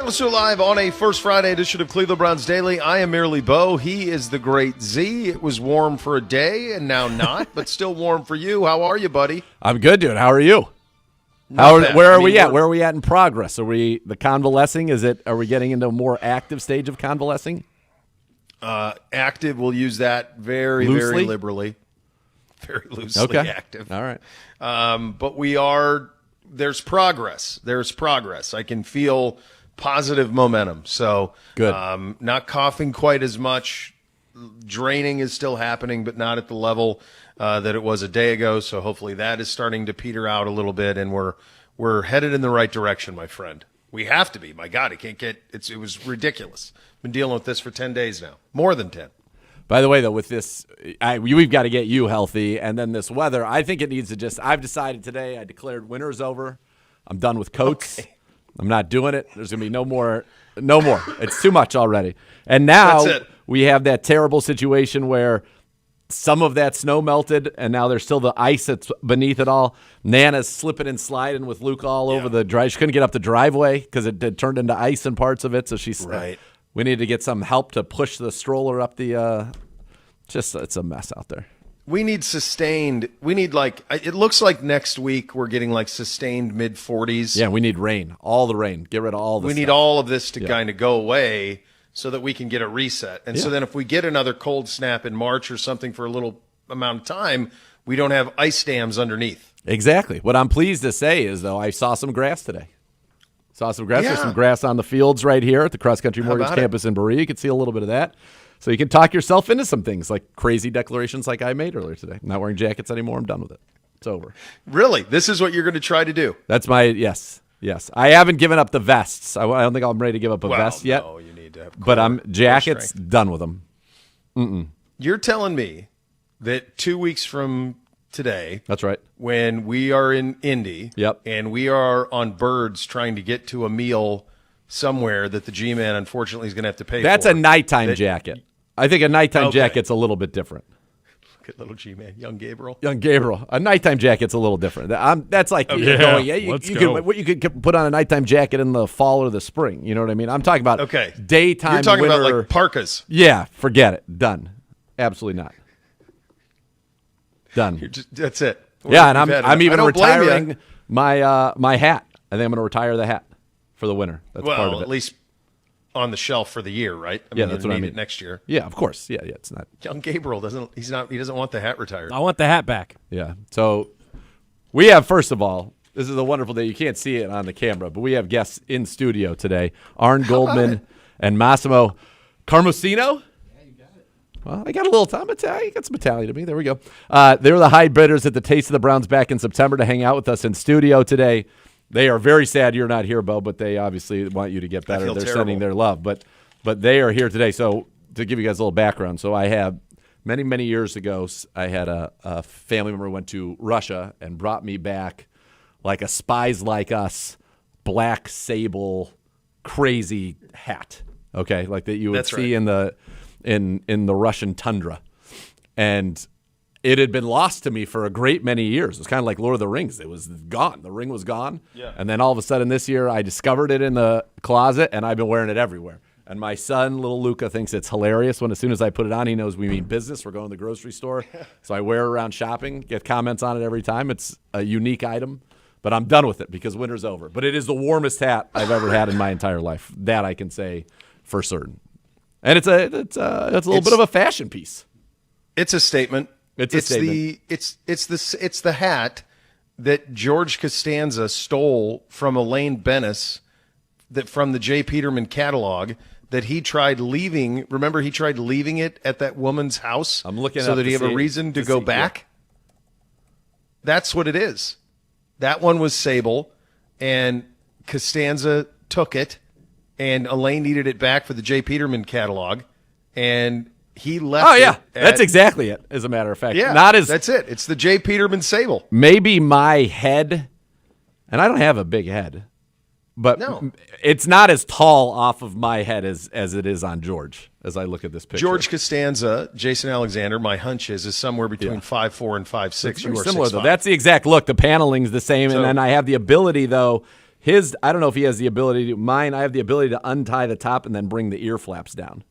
Roethlisberger live on a First Friday edition of Cleveland Browns Daily. I am merely Bo. He is the great Z. It was warm for a day and now not, but still warm for you. How are you, buddy? I'm good, dude. How are you? Where are we at? Where are we at in progress? Are we the convalescing? Are we getting into a more active stage of convalescing? Active, we'll use that very liberally. Very loosely active. All right. But there's progress. There's progress. I can feel positive momentum. So good. Not coughing quite as much. Draining is still happening, but not at the level that it was a day ago. So hopefully that is starting to peter out a little bit, and we're headed in the right direction, my friend. We have to be. My God, it was ridiculous. Been dealing with this for 10 days now. More than 10. By the way, though, with this, we've got to get you healthy, and then this weather, I think it needs to I've decided today, I declared winter's over. I'm done with coats. Okay. I'm not doing it. There's going to be no more. It's too much already. And now we have that terrible situation where some of that snow melted, and now there's still the ice that's beneath it all. Nana's slipping and sliding with Luke all over the drive. She couldn't get up the driveway because it had turned into ice in parts of it, so she's right. We need to get some help to push the stroller up the it's a mess out there. We need sustained. We need it looks like next week we're getting sustained mid-40s. Yeah, we need rain. All the rain. Get rid of all the We need all of this to kind of go away so that we can get a reset. And so then if we get another cold snap in March or something for a little amount of time, we don't have ice dams underneath. Exactly. What I'm pleased to say is, though, I saw some grass today. There's some grass on the fields right here at the Cross Country Mortgage Campus in Berea. You can see a little bit of that. So you can talk yourself into some things, like crazy declarations like I made earlier today. I'm not wearing jackets anymore. I'm done with it. It's over. Really? This is what you're going to try to do? That's my yes. I haven't given up the vests. I don't think I'm ready to give up a vest yet. No, you need to have but I'm jackets, done with them. Mm-mm. You're telling me that 2 weeks from today. That's right. When we are in Indy. Yep. And we are on birds trying to get to a meal somewhere that the G-Man unfortunately is going to have to pay for. That's a nighttime jacket. I think a nighttime jacket's a little bit different. Look at little G-Man, young Gabriel. A nighttime jacket's a little different. That's like you could put on a nighttime jacket in the fall or the spring. You know what I mean? I'm talking about daytime. You're talking winter, about parkas. Yeah, forget it. Done. Absolutely not. Done. That's it. And I'm even retiring my hat. I think I'm going to retire the hat for the winter. That's part of it. At least on the shelf for the year, right? That's what I mean. It next year. Yeah, of course. Yeah, it's not. Young Gabriel he doesn't want the hat retired. I want the hat back. Yeah. So we have, first of all, this is a wonderful day. You can't see it on the camera, but we have guests in studio today. Arn Goldman and Massimo Carmosino. Well, I got a little time. You got some Italian to me. There we go. They're the high bidders at the Taste of the Browns back in September to hang out with us in studio today. They are very sad you're not here, Bo, but they obviously want you to get better. They're sending their love. But they are here today. So to give you guys a little background, so I have many, many years ago, I had a family member who went to Russia and brought me back like a Spies Like Us black Sable crazy hat, okay, like that you would see in the Russian tundra. And it had been lost to me for a great many years. It was kind of like Lord of the Rings. It was gone. The ring was gone. Yeah. And then all of a sudden this year I discovered it in the closet, and I've been wearing it everywhere. And my son, little Luca, thinks it's hilarious when as soon as I put it on, he knows we mean business. We're going to the grocery store. So I wear it around shopping, get comments on it every time. It's a unique item. But I'm done with it because winter's over. But it is the warmest hat I've ever had in my entire life. That I can say for certain. And it's a little bit of a fashion piece. It's a statement. It's the hat that George Costanza stole from Elaine Bennis from the J. Peterman catalog that he tried leaving. Remember, he tried leaving it at that woman's house. I'm looking so that he have a reason to go back. Yeah. That's what it is. That one was Sable, and Costanza took it, and Elaine needed it back for the J. Peterman catalog, and he left. Oh yeah, that's exactly it. As a matter of fact, yeah, that's it. It's the J. Peterman Sable. Maybe my head, and I don't have a big head, but it's not as tall off of my head as it is on George. As I look at this picture, George Costanza, Jason Alexander, my hunch is somewhere between 5'4" and 5'6". You are similar 6'5". though. That's the exact look. The paneling's the same, and then I have the ability though I don't know if he has the ability to. Mine, I have the ability to untie the top and then bring the ear flaps down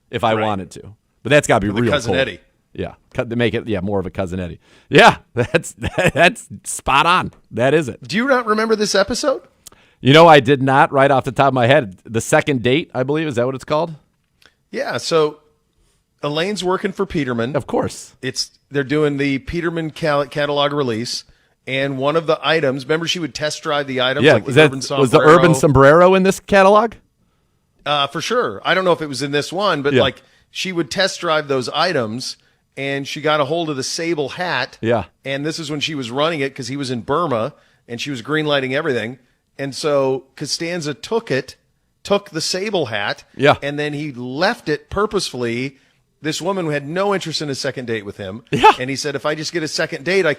if I wanted to. But that's got to be real Cousin cold. Eddie. Yeah, to make it more of a Cousin Eddie. Yeah, that's spot on. That is it. Do you not remember this episode? I did not right off the top of my head. The Second Date, I believe, is that what it's called? Yeah, so Elaine's working for Peterman. Of course. They're doing the Peterman catalog release, and one of the items, remember she would test drive the items like the Urban Sombrero. Was the Urban Sombrero in this catalog? For sure. I don't know if it was in this one, but like she would test drive those items, and she got a hold of the Sable hat. Yeah. And this is when she was running it because he was in Burma, and she was green lighting everything. And so Costanza took the Sable hat, and then he left it purposefully. This woman had no interest in a second date with him, and he said, if I just get a second date, I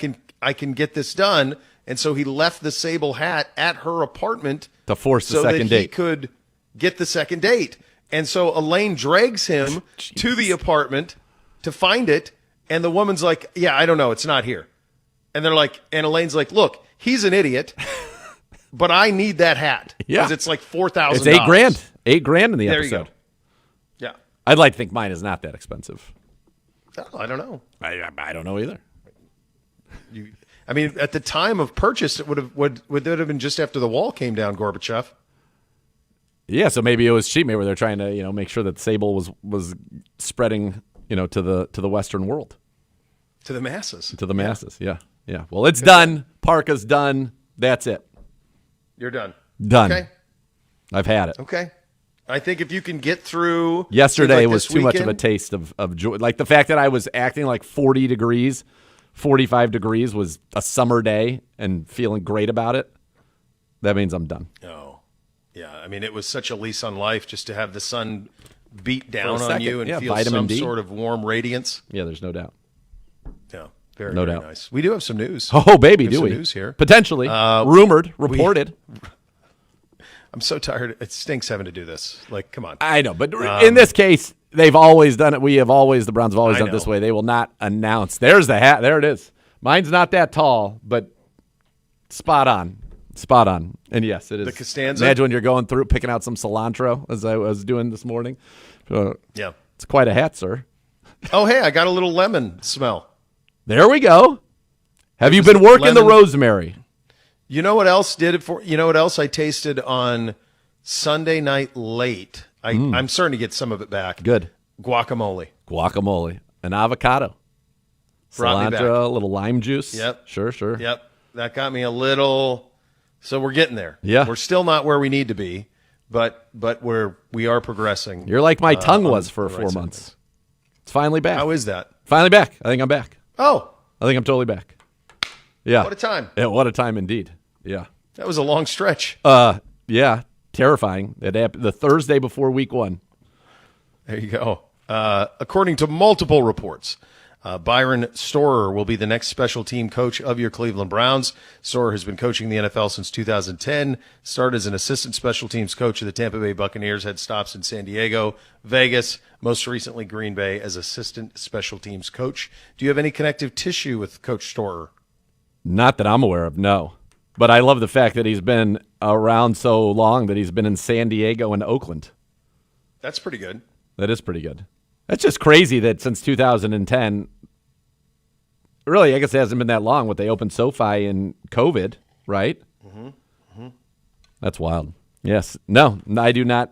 can get this done. And so he left the Sable hat at her apartment to force the second date. So that he could get the second date. And so Elaine drags him to the apartment to find it, and the woman's like, yeah, I don't know, it's not here. And and Elaine's like, look, he's an idiot. But I need that hat because it's like $4,000. It's $8,000. $8,000 in the there episode. You go. Yeah, I'd like to think mine is not that expensive. Oh, I don't know. I don't know either. I mean, at the time of purchase, it would have been just after the wall came down, Gorbachev. Yeah, so maybe it was cheap. Maybe they're trying to make sure that Sable was spreading to the Western world, to the masses, Yeah. Well, it's done. Parka's done. That's it. You're done. Done. Okay. I've had it. Okay. I think if you can get through. Yesterday was too much of a taste of joy. Like the fact that I was acting like 40 degrees, 45 degrees was a summer day and feeling great about it. That means I'm done. Oh, yeah. I mean, it was such a lease on life just to have the sun beat down on you and feel some sort of warm radiance. Yeah, there's no doubt. Yeah. Very doubt. Nice. We do have some news. Oh, baby, do we? News here. Potentially. Rumored, reported. I'm so tired. It stinks having to do this. Like, come on. I know, but in this case, they've always done it. The Browns have always done it this way. They will not announce. There's the hat. There it is. Mine's not that tall, but spot on. Spot on. And yes, it is. The Costanza? Imagine when you're going through, picking out some cilantro, as I was doing this morning. Yeah. It's quite a hat, sir. Oh, hey, I got a little lemon smell. There we go. Have you been working the rosemary? You know what else did it for? You know what else I tasted on Sunday night late? I'm starting to get some of it back. Good. Guacamole. An avocado. Brought me back. Cilantro, a little lime juice. Yep. Sure. Yep. That got me a little. So we're getting there. Yeah. We're still not where we need to be, but we are progressing. You're like my tongue was for 4 months. It's finally back. How is that? Finally back. I think I'm back. Oh. I think I'm totally back. Yeah. What a time. Yeah, what a time indeed. Yeah. That was a long stretch. Yeah. Terrifying. It happened the Thursday before week 1. There you go. According to multiple reports, Byron Storer will be the next special team coach of your Cleveland Browns. Storer has been coaching the NFL since 2010, started as an assistant special teams coach of the Tampa Bay Buccaneers, had stops in San Diego, Vegas, most recently Green Bay as assistant special teams coach. Do you have any connective tissue with Coach Storer? Not that I'm aware of, no. But I love the fact that he's been around so long that he's been in San Diego and Oakland. That's pretty good. That is pretty good. That's just crazy that since 2010, really, I guess it hasn't been that long, but they opened SoFi in COVID, right? Mm-hmm. Mm-hmm. That's wild. Yes. No, I do not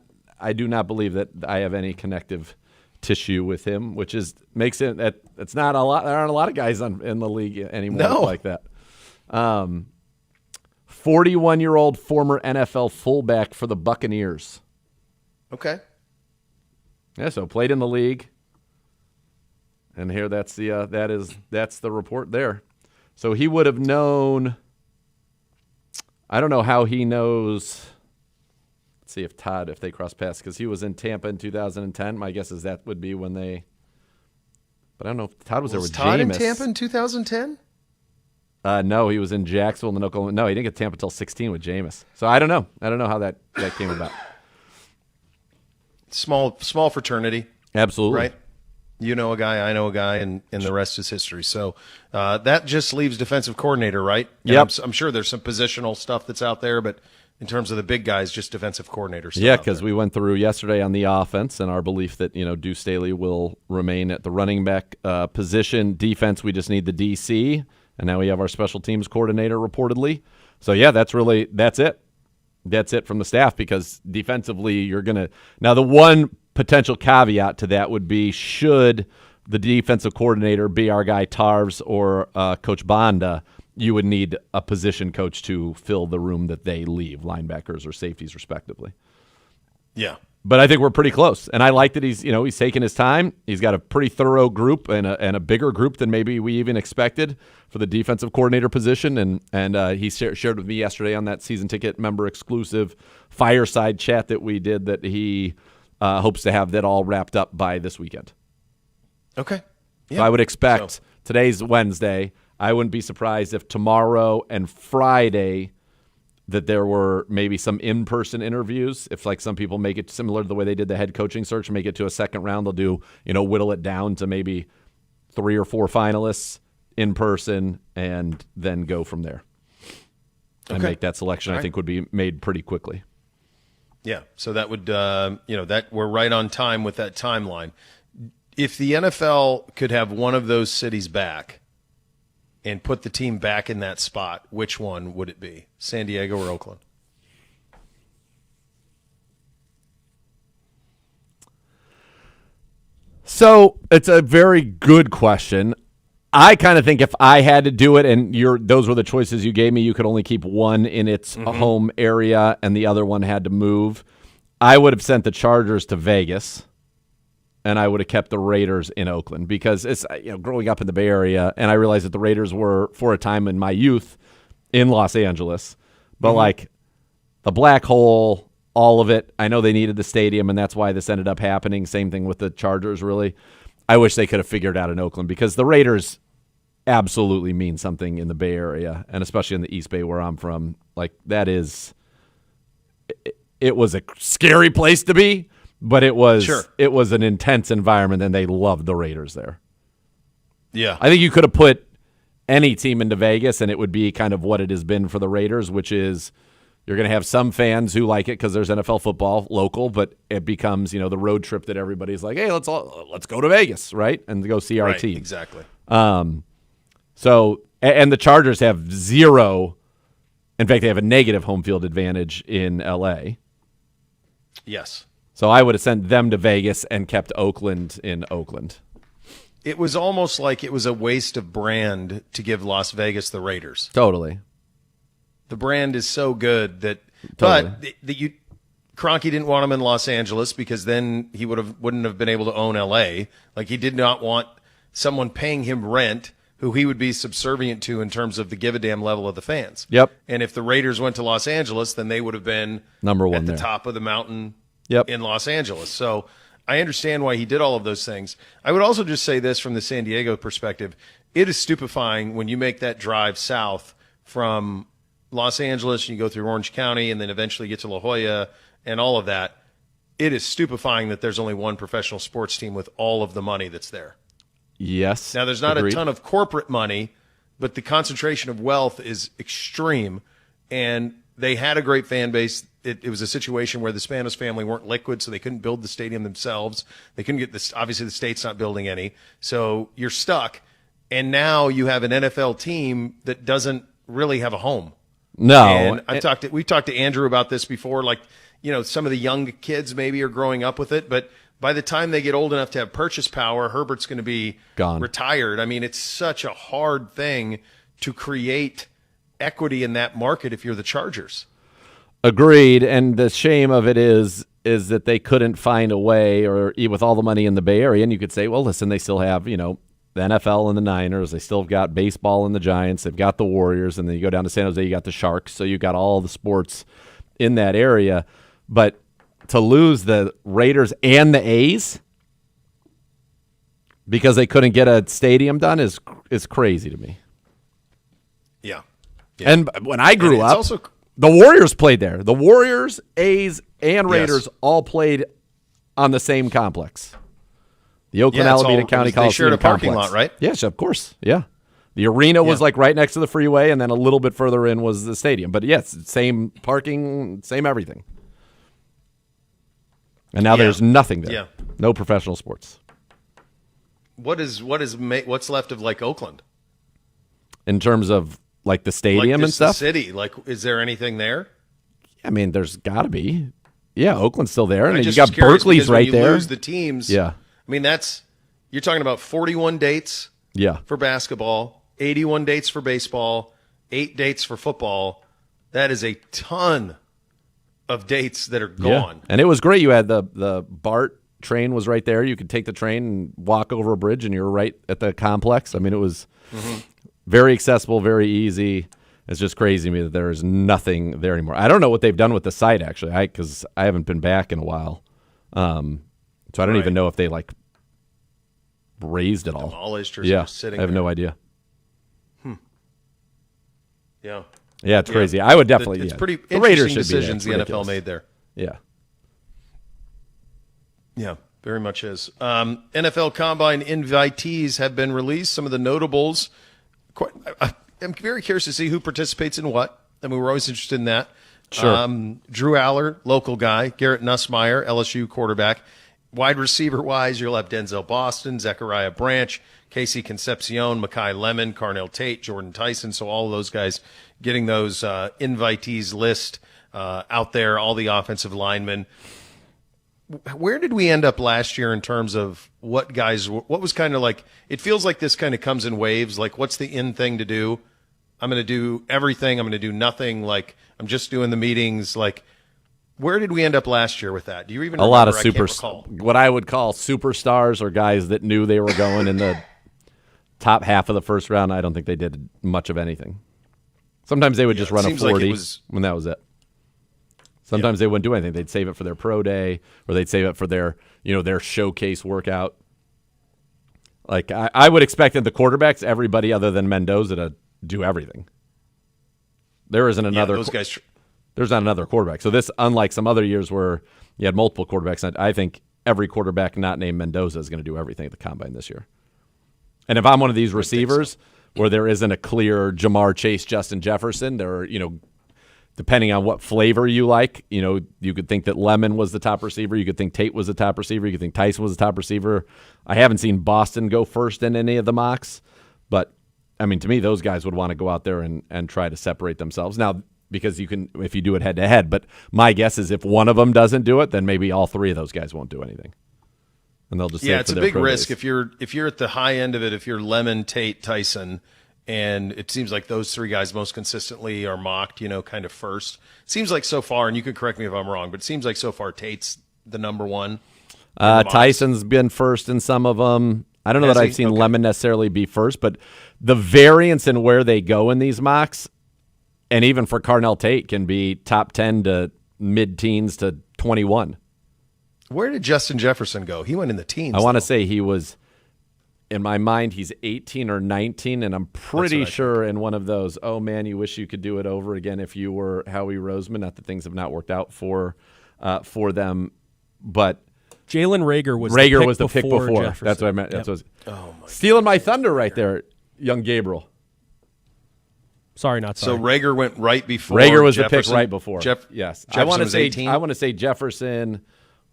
believe that I have any connective tissue with him, which makes it that it's not a lot. There aren't a lot of guys in the league anymore like that. 41-year-old former NFL fullback for the Buccaneers. Okay. Yeah, so played in the league. And here that's the report there. So he would have known. I don't know how he knows. Let's see if they cross paths, because he was in Tampa in 2010. My guess is that would be when they. But I don't know if Todd was there with Todd Jameis. in Tampa in 2010? No, he was in Jacksonville and Oklahoma. No, he didn't get Tampa until 16 with Jameis. So I don't know. I don't know how that came about. Small fraternity. Absolutely. Right? You know a guy, I know a guy, and the rest is history. So that just leaves defensive coordinator, right? Yep. I'm sure there's some positional stuff that's out there, but in terms of the big guys, just defensive coordinators. Yeah, because we went through yesterday on the offense and our belief that, Deuce Staley will remain at the running back position. Defense, we just need the DC, and now we have our special teams coordinator reportedly. So, yeah, that's it. That's it from the staff, because defensively you're going to – now the one potential caveat to that would be, should the defensive coordinator be our guy Tarves or Coach Banda, you would need a position coach to fill the room that they leave, linebackers or safeties respectively. Yeah. But I think we're pretty close, and I like that he's taking his time. He's got a pretty thorough group and a bigger group than maybe we even expected for the defensive coordinator position. And he shared with me yesterday on that season ticket member exclusive fireside chat that we did that he hopes to have that all wrapped up by this weekend. Okay. Yeah. So I would expect today's Wednesday. I wouldn't be surprised if tomorrow and Friday that there were maybe some in-person interviews. If some people make it similar to the way they did the head coaching search, make it to a second round, they'll do, whittle it down to maybe 3 or 4 finalists in person and then go from there. And make that selection, I think, would be made pretty quickly. Yeah. So that would, that we're right on time with that timeline. If the NFL could have one of those cities back and put the team back in that spot, which one would it be? San Diego or Oakland? So it's a very good question. I kind of think if I had to do it, and those were the choices you gave me, you could only keep one in its home area and the other one had to move, I would have sent the Chargers to Vegas. And I would have kept the Raiders in Oakland, because it's growing up in the Bay Area, and I realized that the Raiders were, for a time in my youth, in Los Angeles. But the black hole, all of it, I know they needed the stadium, and that's why this ended up happening. Same thing with the Chargers, really. I wish they could have figured out in Oakland, because the Raiders absolutely mean something in the Bay Area, and especially in the East Bay where I'm from. That is, it was a scary place to be. But it was an intense environment, and they loved the Raiders there. Yeah. I think you could have put any team into Vegas, and it would be kind of what it has been for the Raiders, which is you're going to have some fans who like it because there's NFL football local, but it becomes the road trip that everybody's like, hey, let's go to Vegas, right, and go see our team. Exactly. So and the Chargers have zero. In fact, they have a negative home field advantage in L.A. Yes. So I would have sent them to Vegas and kept Oakland in Oakland. It was almost like it was a waste of brand to give Las Vegas the Raiders. Totally. The brand is so good that, Totally. but Kroenke didn't want him in Los Angeles, because then he wouldn't have been able to own L.A. He did not want someone paying him rent who he would be subservient to in terms of the give-a-damn level of the fans. Yep. And if the Raiders went to Los Angeles, then they would have been number one at the there. top of the mountain. Yep. In Los Angeles. So I understand why he did all of those things. I would also just say this from the San Diego perspective. It is stupefying when you make that drive south from Los Angeles and you go through Orange County and then eventually get to La Jolla and all of that. It is stupefying that there's only one professional sports team with all of the money that's there. Yes. Now, there's not agreed. a ton of corporate money, but the concentration of wealth is extreme, and they had a great fan base. It was a situation where the Spanos family weren't liquid, so they couldn't build the stadium themselves. They couldn't get this. Obviously, the state's not building any, so you're stuck. And now you have an NFL team that doesn't really have a home. No, and we've talked to Andrew about this before. Some of the young kids maybe are growing up with it, but by the time they get old enough to have purchase power, Herbert's going to be retired. I mean, it's such a hard thing to create equity in that market if you're the Chargers. Agreed, and the shame of it is that they couldn't find a way, or with all the money in the Bay Area, and you could say, well, listen, they still have, the NFL and the Niners, they still have got baseball and the Giants, they've got the Warriors, and then you go down to San Jose, you got the Sharks, so you got all the sports in that area. But to lose the Raiders and the A's because they couldn't get a stadium done is crazy to me. Yeah. And when I grew up, the Warriors played there. The Warriors, A's, and Raiders all played on the same complex. The Oakland Alameda County Coliseum they shared a parking complex. lot, right? Yes, of course. Yeah. The arena was like right next to the freeway, and then a little bit further in was the stadium. But yes, same parking, same everything. And now there's nothing there. Yeah. No professional sports. What's left of like Oakland in terms of like the stadium and stuff? The city, like, is there anything there? I mean, there's got to be. Yeah, Oakland's still there, and then you just got Berkeley's right when you there. Lose the teams. Yeah. I mean, you're talking about 41 dates. Yeah. For basketball, 81 dates for baseball, 8 dates for football. That is a ton of dates that are gone. Yeah. And it was great. You had the BART train was right there. You could take the train and walk over a bridge, and you're right at the complex. I mean, it was very accessible, very easy. It's just crazy to me that there is nothing there anymore. I don't know what they've done with the site, actually, because I haven't been back in a while. So I don't even know if they, like, raised it all. Demolished or just sitting I have there. no idea. Yeah. Yeah, it's crazy. I would definitely. It's yeah. pretty The Raiders interesting should be there. decisions the NFL made there. Yeah. Yeah, very much is. NFL Combine invitees have been released. Some of the notables. I'm very curious to see who participates in what. I mean, we're always interested in that. Sure. Drew Aller, local guy. Garrett Nussmeier, LSU quarterback. Wide receiver-wise, you'll have Denzel Boston, Zechariah Branch, Casey Concepcion, Mekhi Lemon, Carnell Tate, Jordan Tyson. So all of those guys getting those invitees list out there, all the offensive linemen. Where did we end up last year in terms of what was kind of like, it feels like this kind of comes in waves. Like, what's the in thing to do? I'm going to do everything. I'm going to do nothing. Like, I'm just doing the meetings. Like, where did we end up last year with that? Do you even remember? A lot of what I would call superstars or guys that knew they were going in the top half of the first round. I don't think they did much of anything. Sometimes they would just run a 40 when that was it. Sometimes they wouldn't do anything. They'd save it for their pro day, or they'd save it for their showcase workout. Like I would expect that the quarterbacks, everybody other than Mendoza, to do everything. There isn't another. Those guys. There's not another quarterback. So this, unlike some other years where you had multiple quarterbacks, I think every quarterback not named Mendoza is going to do everything at the Combine this year. And if I'm one of these receivers where there isn't a clear Jamar Chase, Justin Jefferson, there are, depending on what flavor you like, you could think that Lemon was the top receiver. You could think Tate was the top receiver. You could think Tyson was the top receiver. I haven't seen Boston go first in any of the mocks. But, I mean, to me, those guys would want to go out there and try to separate themselves. Now, because you can, if you do it head-to-head. But my guess is if one of them doesn't do it, then maybe all three of those guys won't do anything. And they'll just it's a big risk if you're at the high end of it. If you're Lemon, Tate, Tyson, and it seems like those three guys most consistently are mocked, kind of first. Seems like so far, and you can correct me if I'm wrong, but it seems like so far Tate's the number one. Tyson's been first in some of them. I don't know that I've seen Lemon necessarily be first, but the variance in where they go in these mocks, and even for Carnell Tate, can be top 10 to mid-teens to 21. Where did Justin Jefferson go? He went in the teens. I want to say he was, in my mind, he's 18 or 19, and I'm pretty sure in one of those, oh, man, you wish you could do it over again if you were Howie Roseman. Not that things have not worked out for them, but Jalen Reagor was the pick before Jefferson. That's what I meant. Yep. That's what stealing my thunder right there, young Gabriel. Sorry, not sorry. So Reagor went right before. Reagor was Jefferson. the pick right before. Yes, Jefferson was 18? I want to say Jefferson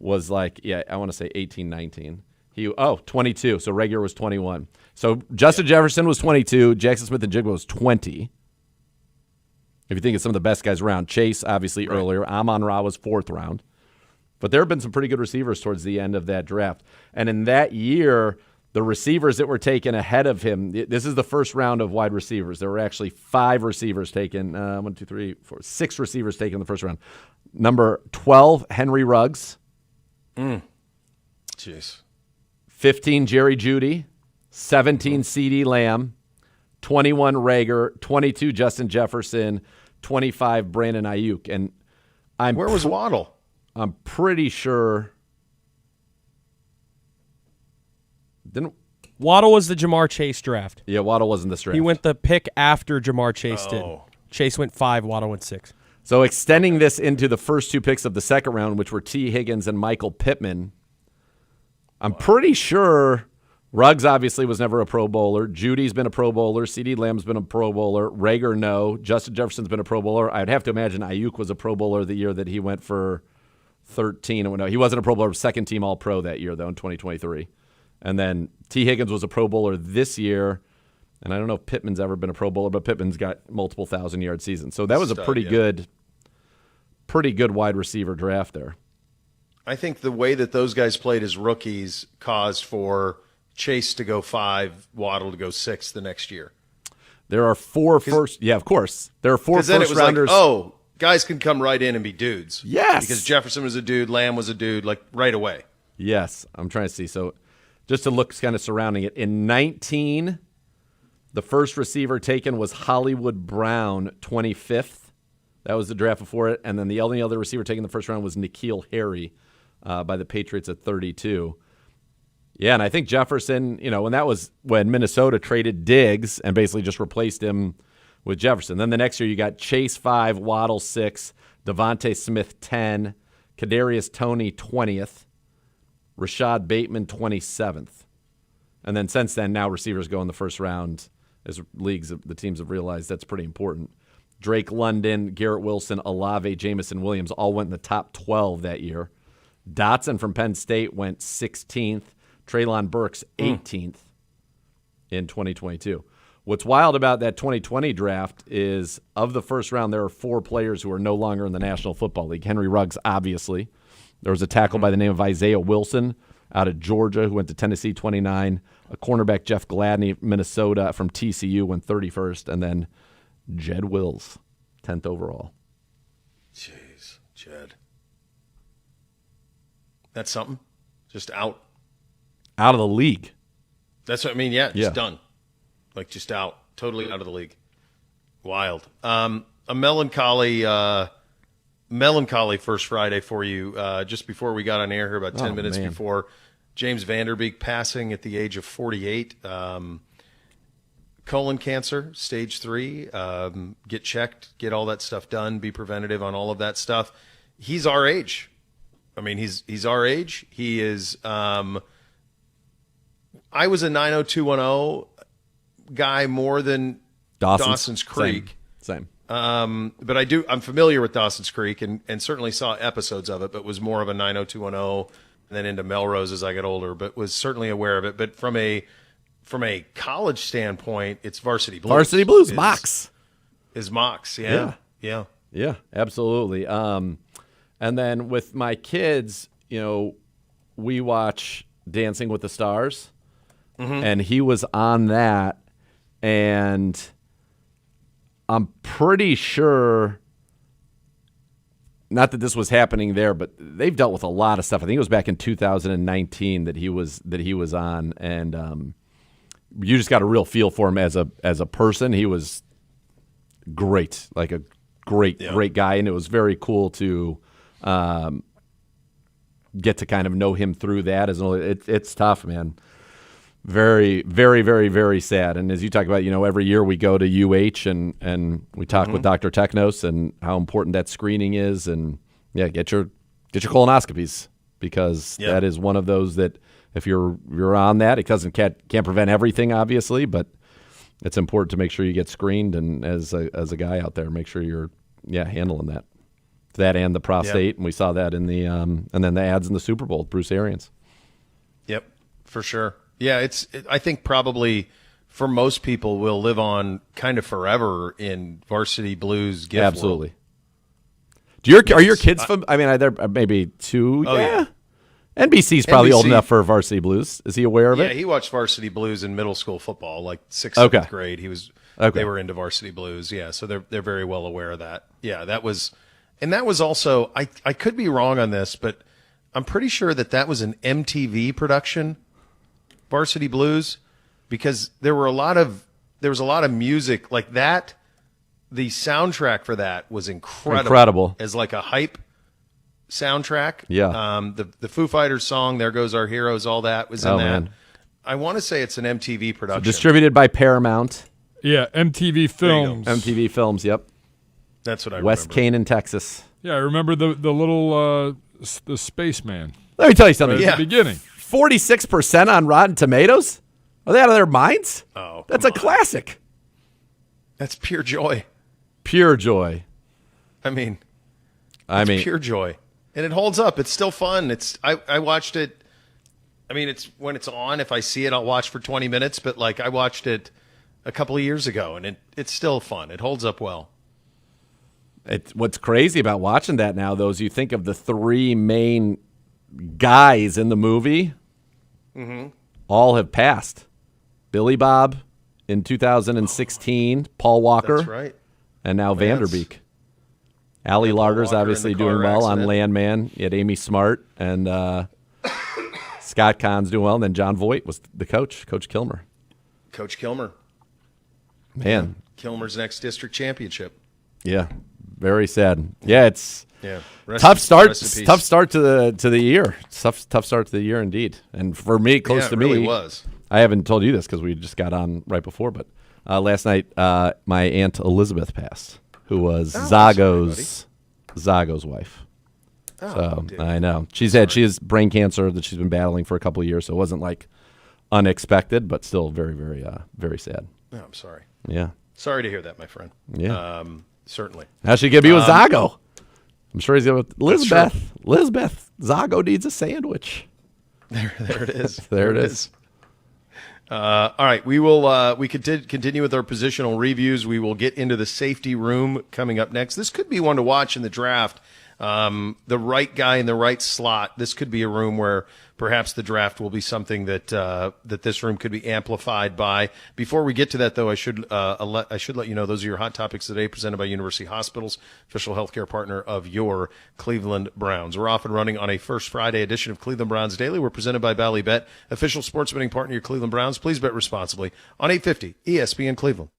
was like, I want to say 18, 19. 22. So Reagor was 21. So Justin Jefferson was 22. Jackson Smith and Jigba was 20. If you think of some of the best guys around, Chase obviously earlier. Amon-Ra was 4th round. But there have been some pretty good receivers towards the end of that draft. And in that year, the receivers that were taken ahead of him, this is the first round of wide receivers. There were actually 5 receivers taken. 6 receivers taken in the first round. Number 12, Henry Ruggs. Jeez. 15, Jerry Jeudy. 17, CeeDee Lamb. 21, Reagor. 22, Justin Jefferson. 25, Brandon Ayuk. And where was Waddle? I'm pretty sure. Waddle was the Jamar Chase draft. Yeah, Waddle wasn't this draft. He went the pick after Jamar Chase did. Chase went 5, Waddle went 6. So extending this into the first 2 picks of the second round, which were T. Higgins and Michael Pittman, I'm pretty sure Ruggs obviously was never a Pro Bowler. Judy's been a Pro Bowler. CeeDee Lamb's been a Pro Bowler. Rager, no. Justin Jefferson's been a Pro Bowler. I'd have to imagine Ayuk was a Pro Bowler the year that he went for 13. No, he wasn't a Pro Bowler, second team All-Pro that year, though, in 2023. And then T. Higgins was a Pro Bowler this year. And I don't know if Pittman's ever been a Pro Bowler, but Pittman's got multiple 1,000-yard seasons. So that was a pretty good wide receiver draft there. I think the way that those guys played as rookies caused for Chase to go 5, Waddle to go 6 the next year. There are 4 first. Yeah, of course. There are 4 then it was first-rounders. like, guys can come right in and be dudes. Yes. Because Jefferson was a dude, Lamb was a dude, like right away. Yes. I'm trying to see. So just to look kind of surrounding it. In 19, the first receiver taken was Hollywood Brown, 25th. That was the draft before it. And then the only other receiver taken in the first round was N'Keal Harry by the Patriots at 32. Yeah, and I think Jefferson, when Minnesota traded Diggs and basically just replaced him with Jefferson. Then the next year you got Chase 5, Waddle 6, Devontae Smith 10, Kadarius Toney 20th, Rashad Bateman 27th. And then since then, now receivers go in the first round as the teams have realized that's pretty important. Drake London, Garrett Wilson, Olave, Jamison Williams all went in the top 12 that year. Dotson from Penn State went 16th. Treylon Burks 18th in 2022. What's wild about that 2020 draft is of the first round, there are 4 players who are no longer in the National Football League. Henry Ruggs, obviously. There was a tackle by the name of Isaiah Wilson out of Georgia who went to Tennessee 29. A cornerback, Jeff Gladney, Minnesota from TCU went 31st. And then Jed Wills, 10th overall. Jeez, Jed. That's something? Just out? Out of the league. That's what I mean. Yeah, just done. Like just out. Totally out of the league. Wild. A melancholy first Friday for you. Just before we got on air here, about 10 minutes before, James Vanderbeek passing at the age of 48. Colon cancer, stage 3. Get checked, get all that stuff done, be preventative on all of that stuff. He's our age. I mean, he's our age. He is. I was a 90210 guy more than Dawson's Creek. Same. But I'm familiar with Dawson's Creek and certainly saw episodes of it, but was more of a 90210 and then into Melrose as I got older, but was certainly aware of it. But from a college standpoint, it's Varsity Blues. Varsity Blues, Mox. Is Mox, yeah. Yeah, absolutely. And then with my kids, we watch Dancing with the Stars. And he was on that, and I'm pretty sure, not that this was happening there, but they've dealt with a lot of stuff. I think it was back in 2019 that he was on, and you just got a real feel for him as a person. He was great, like a great guy, and it was very cool to get to kind of know him through that. It's tough, man. Very, very, very, very sad. And as you talk about, every year we go to UH and we talk with Dr. Technos and how important that screening is. And get your colonoscopies, because that is one of those that if you're on that, it can't prevent everything, obviously, but it's important to make sure you get screened. And as a guy out there, make sure you're handling that and the prostate. And we saw that in the and then the ads in the Super Bowl with Bruce Arians. Yep, for sure. Yeah, I think probably for most people will live on kind of forever in Varsity Blues gift Absolutely. World. Are your kids from? I mean, they're maybe 2. Oh, yeah. NBC's probably old enough for Varsity Blues. Is he aware of it? Yeah, he watched Varsity Blues in middle school football, like 6th, 7th grade. They were into Varsity Blues. Yeah, so they're very well aware of that. Yeah, that was also I could be wrong on this, but I'm pretty sure that was an MTV production. Varsity Blues, because there was a lot of music like that. The soundtrack for that was incredible as like a hype soundtrack. Yeah. The Foo Fighters song "There Goes Our Heroes," all that was in that. Man. I want to say it's an MTV production, so distributed by Paramount. Yeah, MTV Films. MTV Films. Yep. That's what I West remember. Canaan, Texas. Yeah, I remember the little the spaceman. Let me tell you something. Right at the beginning. 46% on Rotten Tomatoes? Are they out of their minds? Oh, that's a classic. That's pure joy. Pure joy. I mean, pure joy, and it holds up. It's still fun. I watched it. I mean, it's when it's on. If I see it, I'll watch for 20 minutes. But like, I watched it a couple of years ago, and it's still fun. It holds up well. What's crazy about watching that now, though, is you think of the three main guys in the movie. All have passed. Billy Bob in 2016, Paul Walker, That's right. and now Vanderbeek. Allie Larder's obviously doing well on Landman. You had Amy Smart and Scott Kahn's doing well, and then John Voight was the coach, Coach Kilmer. Coach Kilmer. Man. Kilmer's next district championship. Yeah, very sad. Yeah, it's Tough start to the year. Tough start to the year indeed. And for me, close to really me, was. I haven't told you this because we just got on right before, but last night my Aunt Elizabeth passed, who was Zago's wife. Oh, so I know she has brain cancer that she's been battling for a couple of years, so it wasn't like unexpected, but still very, very, very sad. Oh, I'm sorry. Yeah, sorry to hear that, my friend. Yeah, certainly. How's she gonna be with Zago? I'm sure he's going with Elizabeth. True. Elizabeth, Zago needs a sandwich. There it is. there it is. All right, we could continue with our positional reviews. We will get into the safety room coming up next. This could be one to watch in the draft. The right guy in the right slot. This could be a room where perhaps the draft will be something that this room could be amplified by. Before we get to that, though, I should let you know those are your hot topics today, presented by University Hospitals, official healthcare partner of your Cleveland Browns. We're off and running on a First Friday edition of Cleveland Browns Daily. We're presented by Ballybet, official sports betting partner of your Cleveland Browns. Please bet responsibly on 850 ESPN Cleveland.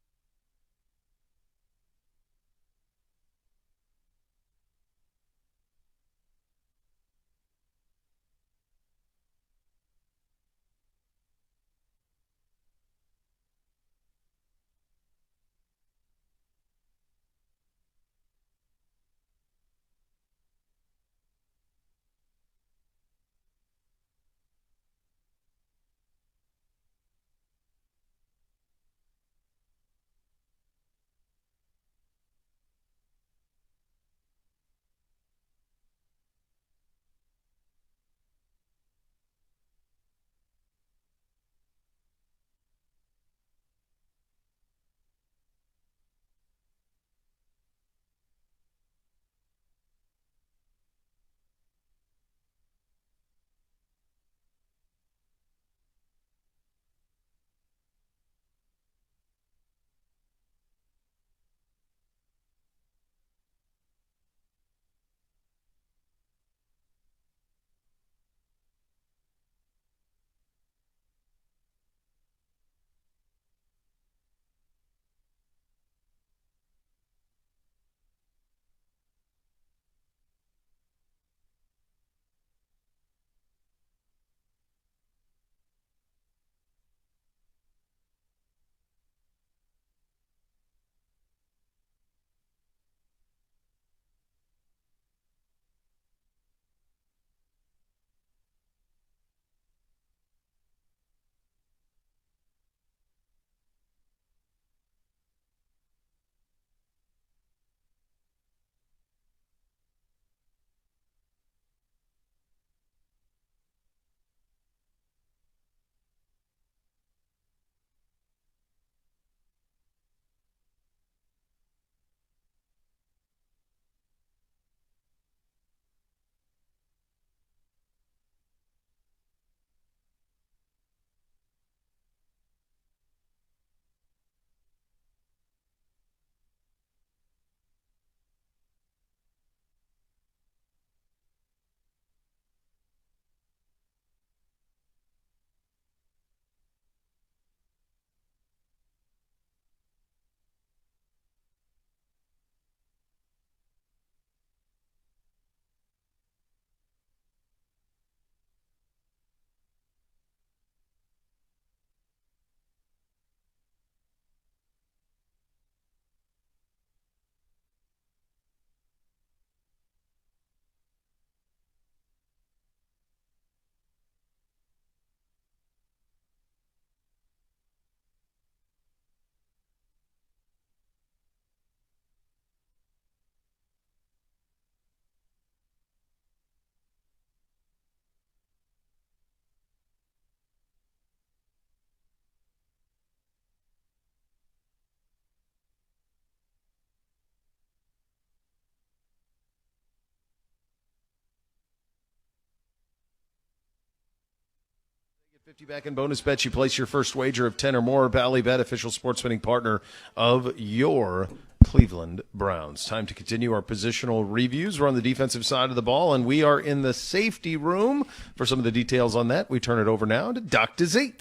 50 back in bonus bets. You place your first wager of 10 or more. Bally Bet, official sports betting partner of your Cleveland Browns. Time to continue our positional reviews. We're on the defensive side of the ball, and we are in the safety room. For some of the details on that, we turn it over now to Dr. Z.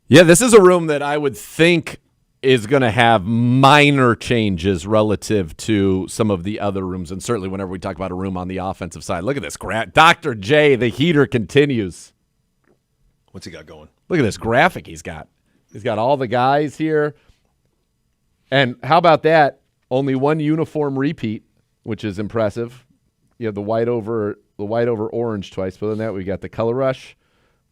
Yeah, this is a room that I would think is going to have minor changes relative to some of the other rooms, and certainly whenever we talk about a room on the offensive side. Look at this. Dr. J, the heater continues. What's he got going? Look at this graphic he's got. He's got all the guys here. And how about that? Only one uniform repeat, which is impressive. You have the white over orange twice. But other than that, we got the color rush.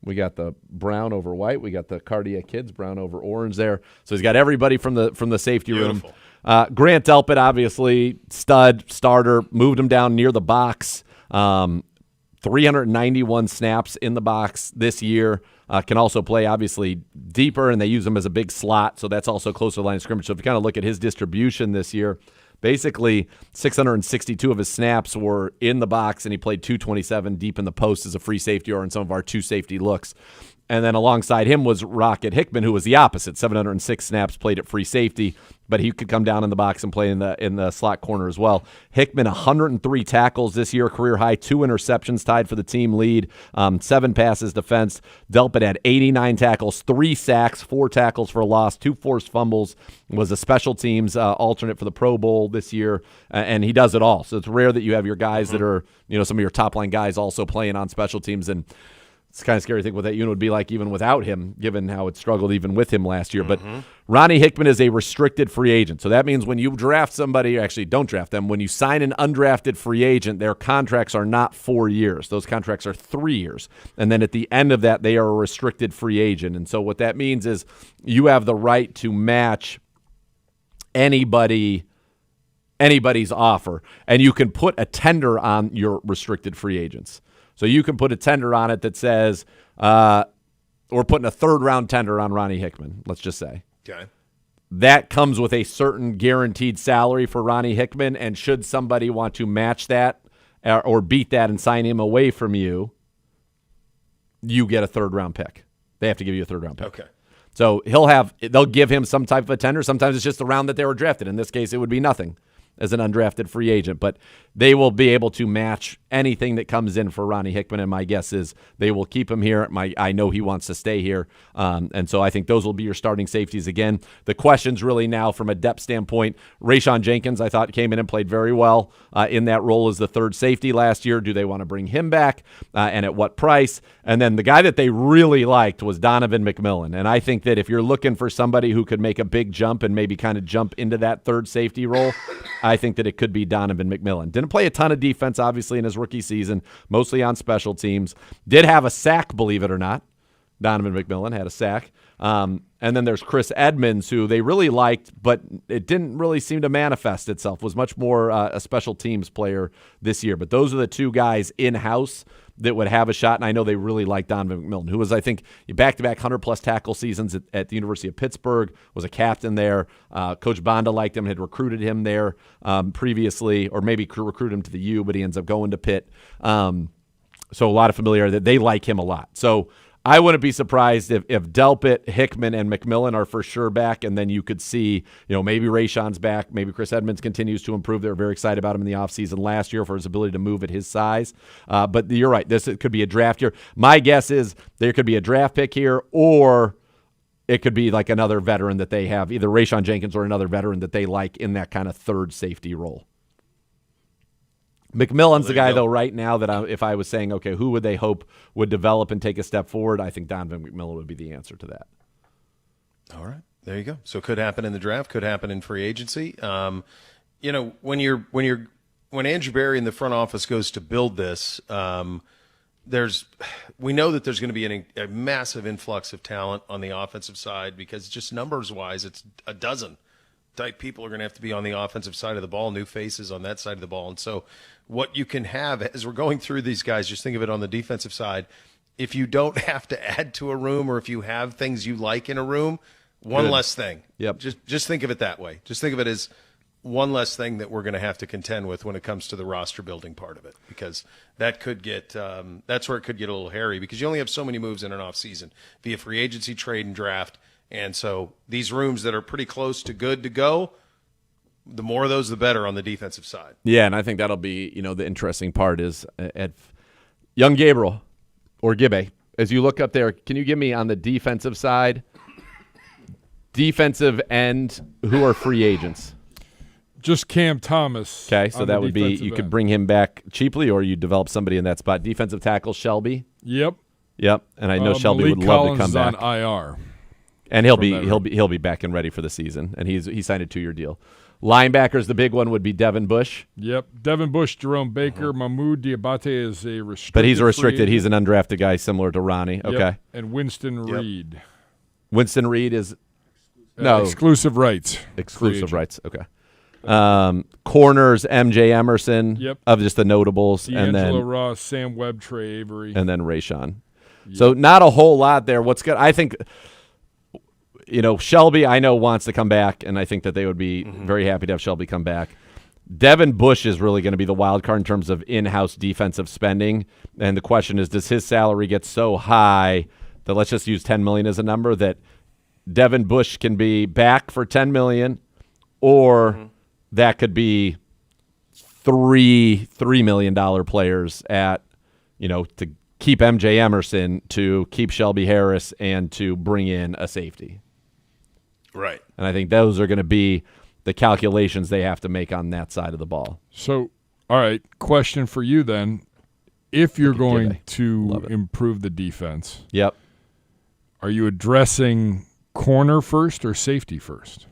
We got the brown over white. We got the Cardiac Kids brown over orange there. So he's got everybody from the safety room. Grant Delpit, obviously, stud, starter, moved him down near the box. 391 snaps in the box this year. Can also play, obviously, deeper, and they use him as a big slot, so that's also closer to the line of scrimmage. So if you kind of look at his distribution this year, basically 662 of his snaps were in the box, and he played 227 deep in the post as a free safety or in some of our two safety looks. And then alongside him was Rocket Hickman, who was the opposite. 706 snaps, played at free safety, but he could come down in the box and play in the slot corner as well. Hickman, 103 tackles this year, career high, 2 interceptions tied for the team lead, 7 passes defense. Delpit had 89 tackles, 3 sacks, 4 tackles for a loss, 2 forced fumbles, was a special teams alternate for the Pro Bowl this year, and he does it all. So it's rare that you have your guys that are, some of your top-line guys also playing on special teams, and it's kind of scary to think what that unit would be like even without him, given how it struggled even with him last year. But Ronnie Hickman is a restricted free agent. So that means when you draft somebody, or actually don't draft them, when you sign an undrafted free agent, their contracts are not 4 years. Those contracts are 3 years. And then at the end of that, they are a restricted free agent. And so what that means is you have the right to match anybody's offer, and you can put a tender on your restricted free agents. So you can put a tender on it that says, we're putting a third-round tender on Ronnie Hickman, let's just say. Okay. That comes with a certain guaranteed salary for Ronnie Hickman, and should somebody want to match that or beat that and sign him away from you, you get a third-round pick. They have to give you a third-round pick. Okay. So they'll give him some type of a tender. Sometimes it's just the round that they were drafted. In this case, it would be nothing as an undrafted free agent, but they will be able to match anything that comes in for Ronnie Hickman, and my guess is they will keep him here. I know he wants to stay here, and so I think those will be your starting safeties again. The question's really now from a depth standpoint. Rayshon Jenkins, I thought, came in and played very well in that role as the third safety last year. Do they want to bring him back, and at what price? And then the guy that they really liked was Donovan McMillan, and I think that if you're looking for somebody who could make a big jump and maybe kind of jump into that third safety role, I think that it could be Donovan McMillan. Didn't play a ton of defense, obviously, in his rookie season, mostly on special teams. Did have a sack, believe it or not. Donovan McMillan had a sack. And then there's Chris Edmonds, who they really liked, but it didn't really seem to manifest itself. Was much more a special teams player this year. But those are the two guys in-house that would have a shot, and I know they really like Donovan McMillan, who was, I think, back-to-back 100-plus tackle seasons at the University of Pittsburgh, was a captain there. Coach Bonda liked him, had recruited him there previously, or maybe recruited him to the U, but he ends up going to Pitt. So a lot of familiarity. They like him a lot. So I wouldn't be surprised if Delpit, Hickman, and McMillan are for sure back, and then you could see, maybe Rayshon's back, maybe Chris Edmonds continues to improve. They were very excited about him in the offseason last year for his ability to move at his size. But you're right, it could be a draft year. My guess is there could be a draft pick here, or it could be like another veteran that they have, either Rayshon Jenkins or another veteran that they like in that kind of third safety role. McMillan's the guy, though, right now that if I was saying, okay, who would they hope would develop and take a step forward, I think Donovan McMillan would be the answer to that. All right. There you go. So it could happen in the draft, could happen in free agency. When Andrew Berry in the front office goes to build this, we know that there's going to be a massive influx of talent on the offensive side, because just numbers-wise, it's a dozen type people are going to have to be on the offensive side of the ball, new faces on that side of the ball. And so what you can have as we're going through these guys, just think of it on the defensive side. If you don't have to add to a room, or if you have things you like in a room, one less thing. Yep. Just think of it that way. Just think of it as one less thing that we're going to have to contend with when it comes to the roster building part of it, because that could get that's where it could get a little hairy, because you only have so many moves in an off season via free agency, trade, and draft. And so these rooms that are pretty close to good to go, the more of those, the better on the defensive side. Yeah, and I think that'll be, the interesting part is at young Gabriel or Gibbe, as you look up there, can you give me on the defensive side, defensive end, who are free agents? Just Cam Thomas. Okay, so that would be, you could bring him back cheaply, or you develop somebody in that spot. Defensive tackle, Shelby. Yep. And I know Shelby Malik would love Collins to come back. is on IR. And he'll be back and ready for the season. And he signed a 2-year deal. Linebackers, the big one would be Devin Bush. Yep. Devin Bush, Jerome Baker, Mahmoud Diabate is a restricted. But he's a restricted. He's an undrafted guy similar to Ronnie. Yep. Okay. And Winston Reed. Winston Reed is exclusive rights. Exclusive rights. Okay. Corners, MJ Emerson. Yep. Of just the notables. D'Angelo Ross, Sam Webb, Trey Avery. And then Rayshawn. Yep. So not a whole lot there. What's good? I think, Shelby, I know, wants to come back, and I think that they would be very happy to have Shelby come back. Devin Bush is really going to be the wild card in terms of in-house defensive spending. And the question is, does his salary get so high that, let's just use $10 million as a number, that Devin Bush can be back for $10 million, or that could be $3 million players at, to keep MJ Emerson, to keep Shelby Harris, and to bring in a safety. Right. And I think those are going to be the calculations they have to make on that side of the ball. So, all right, question for you then. If you're going to improve the defense, yep, are you addressing corner first or safety first?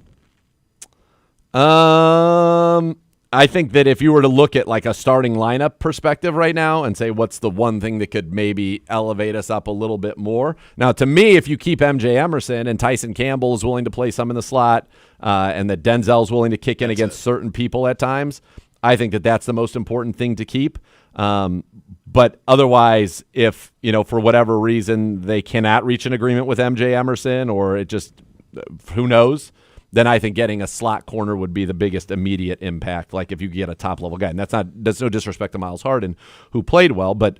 I think that if you were to look at like a starting lineup perspective right now and say what's the one thing that could maybe elevate us up a little bit more. Now, to me, if you keep MJ Emerson and Tyson Campbell is willing to play some in the slot, and that Denzel's willing to kick in against certain people at times, I think that that's the most important thing to keep. But otherwise, if, for whatever reason they cannot reach an agreement with MJ Emerson, or it just, who knows, then I think getting a slot corner would be the biggest immediate impact. Like if you get a top-level guy. And that's no disrespect to Miles Harden, who played well, but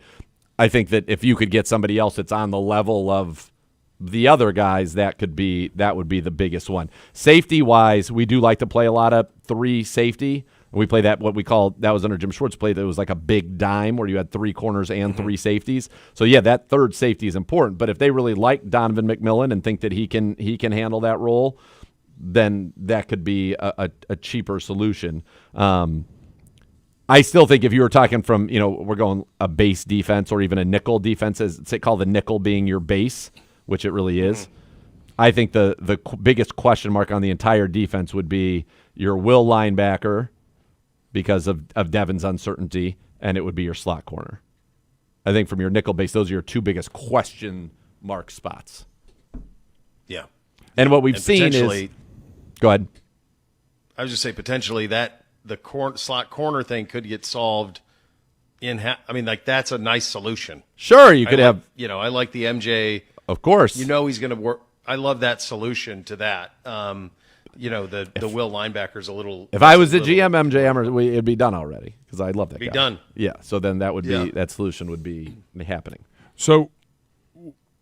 I think that if you could get somebody else that's on the level of the other guys, that would be the biggest one. Safety-wise, we do like to play a lot of 3 safety. We play that, what we call, that was under Jim Schwartz play, that was like a big dime where you had 3 corners and 3 safeties. So, yeah, that third safety is important. But if they really like Donovan McMillan and think that he can handle that role, then that could be a cheaper solution. I still think if you were talking from, we're going a base defense or even a nickel defense, call the nickel being your base, which it really is. I think the biggest question mark on the entire defense would be your will linebacker because of Devin's uncertainty, and it would be your slot corner. I think from your nickel base, those are your 2 biggest question mark spots. Yeah. And what we've seen is... Go ahead. I was just say potentially that the slot corner thing could get solved that's a nice solution. Sure, you could have. I like the MJ. Of course. He's going to work. I love that solution to that. The will linebacker's a little. If I was the GM, MJ Emerson, it'd be done already because I love that guy. Be done. Yeah. So then that would be that solution would be happening. So,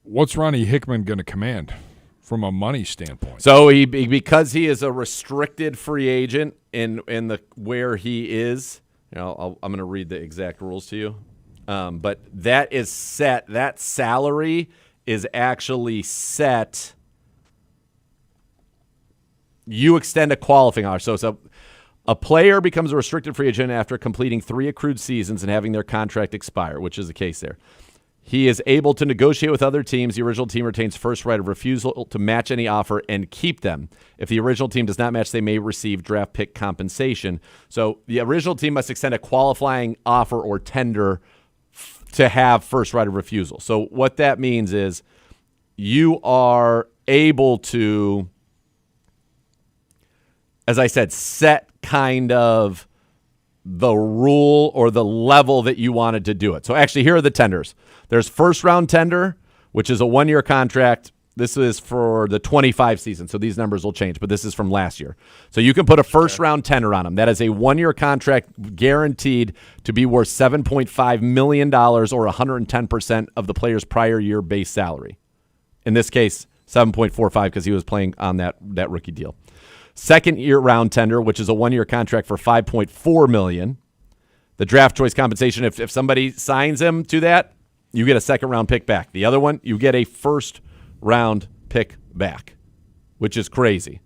what's Ronnie Hickman going to command from a money standpoint? So because he is a restricted free agent in the where he is, I'm going to read the exact rules to you. But that is set. That salary is actually set. You extend a qualifying hour. So a player becomes a restricted free agent after completing 3 accrued seasons and having their contract expire, which is the case there. He is able to negotiate with other teams. The original team retains first right of refusal to match any offer and keep them. If the original team does not match, they may receive draft pick compensation. So the original team must extend a qualifying offer or tender to have first right of refusal. So what that means is you are able to, as I said, set kind of the rule or the level that you wanted to do it. So actually, here are the tenders. There's first round tender, which is a 1-year contract This is for the 25 season, so these numbers will change, but this is from last year. So you can put a first-round tender on him. That is a one-year contract guaranteed to be worth $7.5 million or 110% of the player's prior year base salary. In this case, 7.45 because he was playing on that rookie deal. Second-year round tender, which is a one-year contract for $5.4 million. The draft choice compensation, if somebody signs him to that, you get a second-round pick back. The other one, you get a first-round pick back, which is crazy.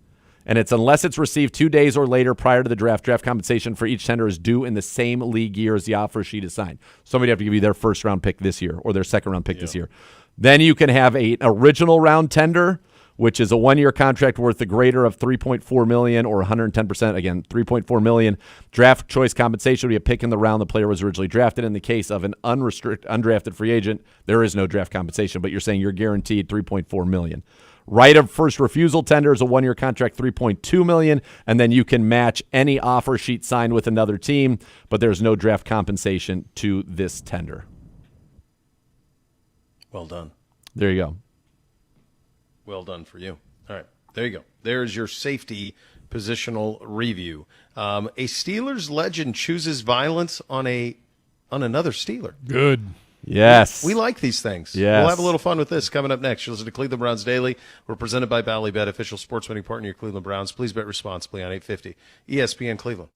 And it's unless it's received 2 days or later prior to the draft compensation for each tender is due in the same league year as the offer sheet is signed. Somebody have to give you their first-round pick this year or their second-round pick this year. Then you can have an original round tender, which is a one-year contract worth the greater of $3.4 million or 110%. Again, $3.4 million. Draft choice compensation would be a pick in the round the player was originally drafted. In the case of an undrafted free agent, there is no draft compensation, but you're saying you're guaranteed $3.4 million. Right of first refusal tender is a one-year contract, $3.2 million, and then you can match any offer sheet signed with another team, but there's no draft compensation to this tender. Well done. There you go. Well done for you. All right. There you go. There's your safety positional review. A Steelers legend chooses violence on another Steeler. Good. Yes. We like these things. Yes. We'll have a little fun with this coming up next. You'll listen to Cleveland Browns Daily. We're presented by Ballybet, official sports betting partner of your Cleveland Browns. Please bet responsibly on 850 ESPN Cleveland.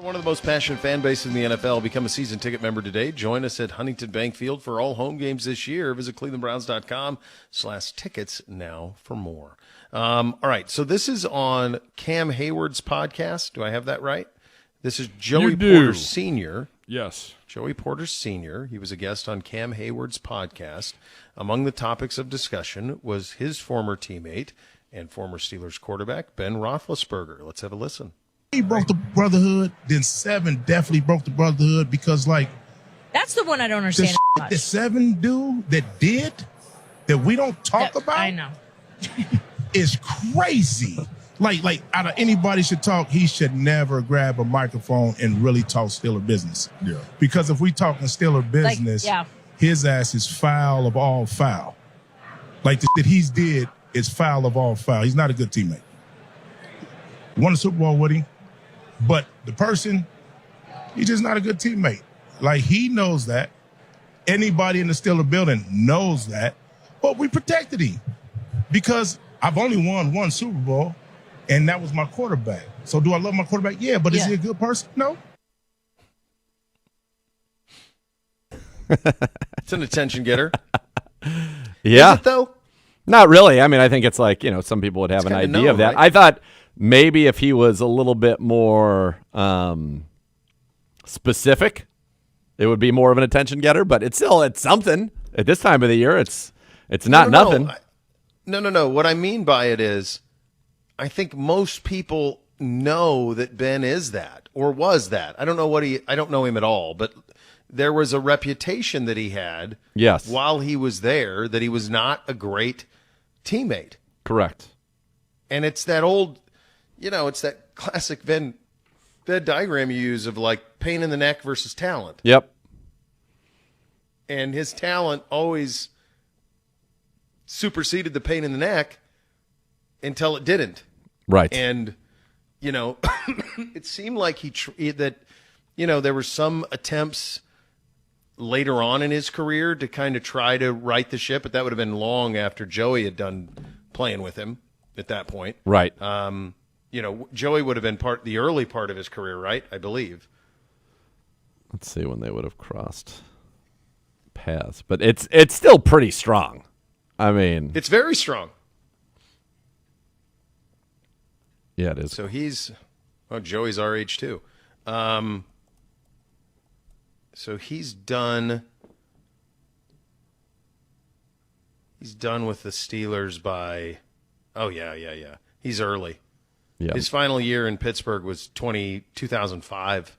One of the most passionate fan bases in the NFL. Become a season ticket member today. Join us at Huntington Bank Field for all home games this year. Visit clevelandbrowns.com/tickets now for more. All right, so this is on Cam Hayward's podcast. Do I have that right? This is Joey Porter Sr. Yes. Joey Porter Sr. He was a guest on Cam Hayward's podcast. Among the topics of discussion was his former teammate and former Steelers quarterback, Ben Roethlisberger. Let's have a listen. He broke the brotherhood, then 7 definitely broke the brotherhood because, like, that's the one I don't understand. The 7 dude that we don't talk about. I know. is crazy. Like out of anybody should talk, he should never grab a microphone and really talk Steeler business. Yeah. Because if we talking Steeler business, his ass is foul of all foul. Like the that he's did is foul of all foul. He's not a good teammate. Won a Super Bowl with him. But the person, he's just not a good teammate. Like, he knows that. Anybody in the Steeler building knows that. But we protected him because I've only won 1 Super Bowl, and that was my quarterback. So do I love my quarterback? Yeah, but is he a good person? No. It's an attention getter. Yeah. Is it, though? Not really. I mean, I think it's like, some people would have an idea of that. Right? I thought maybe if he was a little bit more specific, it would be more of an attention getter, but it's something. At this time of the year, it's not nothing. No. What I mean by it is I think most people know that Ben is that or was that. I don't know him at all, but there was a reputation that he had while he was there that he was not a great teammate. Correct. And it's that old, it's that classic Venn diagram you use of like pain in the neck versus talent. Yep. And his talent always superseded the pain in the neck until it didn't. Right. And, it seemed like there were some attempts later on in his career to kind of try to right the ship, but that would have been long after Joey had done playing with him at that point. Right. Joey would have been the early part of his career, right? I believe. Let's see when they would have crossed paths, but it's still pretty strong. I mean, it's very strong. Yeah, it is. So Joey's our age too. So he's done with the Steelers by, he's early. Yeah. His final year in Pittsburgh was 2005.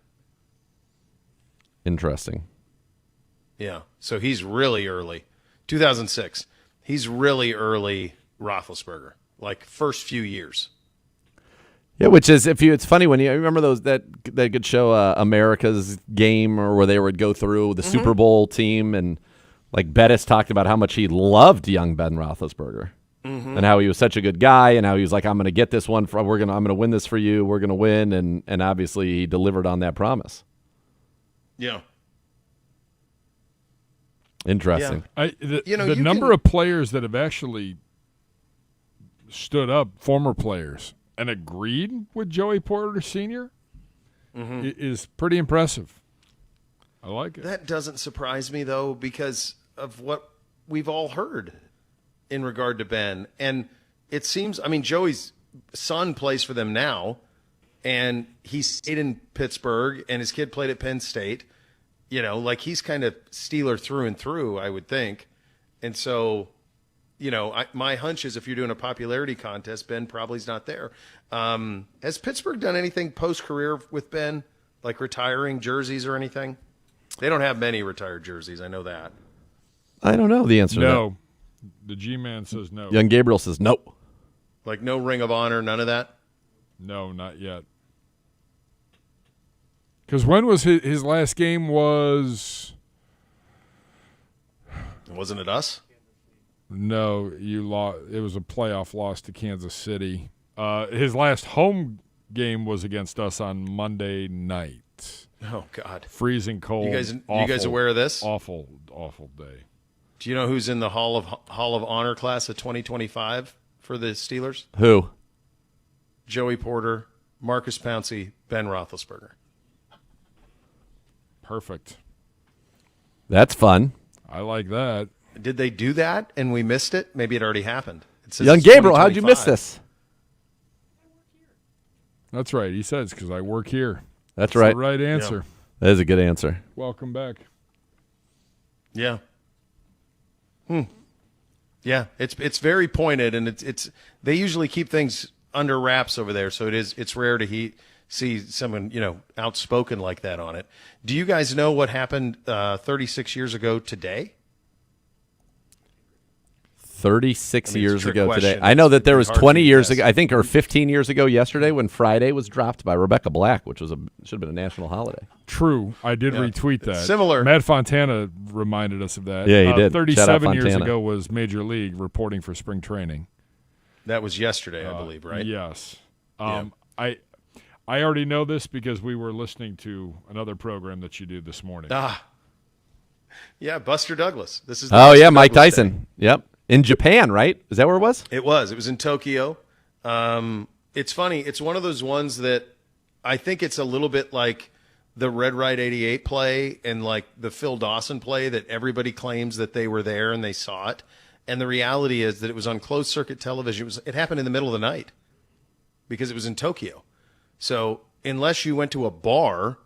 Interesting. Yeah. So he's really early. 2006. He's really early Roethlisberger, like first few years. Yeah, which is it's funny when you remember that good show America's Game, or where they would go through the Super Bowl team, and like Bettis talked about how much he loved young Ben Roethlisberger and how he was such a good guy, and how he was like, I'm going to get this one I'm going to win this for you. We're going to win, and obviously he delivered on that promise. Yeah. Interesting. Yeah. The number of players that have actually stood up, former players, and agreed with Joey Porter Sr. Is pretty impressive. I like it. That doesn't surprise me, though, because of what we've all heard in regard to Ben. And it seems, Joey's son plays for them now, and he stayed in Pittsburgh, and his kid played at Penn State. He's kind of Steeler through and through, I would think. And so, my hunch is if you're doing a popularity contest, Ben probably's not there. Has Pittsburgh done anything post-career with Ben, like retiring jerseys or anything? They don't have many retired jerseys. I know that. I don't know the answer to that. No. The G-Man says no. Young Gabriel says no. Like no Ring of Honor, none of that? No, not yet. Because when was his last game was? Wasn't it us? No, you lost. It was a playoff loss to Kansas City. His last home game was against us on Monday night. Oh God, freezing cold. You guys aware of this? Awful day. Do you know who's in the Hall of Honor class of 2025 for the Steelers? Who? Joey Porter, Marcus Pouncey, Ben Roethlisberger. Perfect. That's fun. I like that. Did they do that and we missed it? Maybe it already happened. It says Young it's Gabriel, how'd you miss 2025. this? That's right. He says because I work here. That's right. The right answer. That is a good answer. Welcome back. Yeah. Yeah, it's very pointed, and it's they usually keep things under wraps over there, so it's rare to see someone outspoken like that on it. Do you guys know what happened 36 years ago today? 36 years trick ago question. today. I know that there was It's hard 20 to years guess. ago, I think, or 15 years ago yesterday when Friday was dropped by Rebecca Black, which should have been a national holiday. True. I did retweet that. Similar. Matt Fontana reminded us of that. Yeah, he did. Shout out 37 years Fontana. ago was Major League reporting for spring training. That was yesterday, I believe, right? Yes. I already know this because we were listening to another program that you did this morning. Yeah, Buster Douglas. This is Oh, Buster yeah, Mike Douglas Day. Tyson. Yep. In Japan, right? Is that where it was? It was in Tokyo. It's funny. It's one of those ones that I think it's a little bit like the Red Right 88 play and like the Phil Dawson play that everybody claims that they were there and they saw it. And the reality is that it was on closed circuit television. It happened in the middle of the night because it was in Tokyo. So unless you went to a bar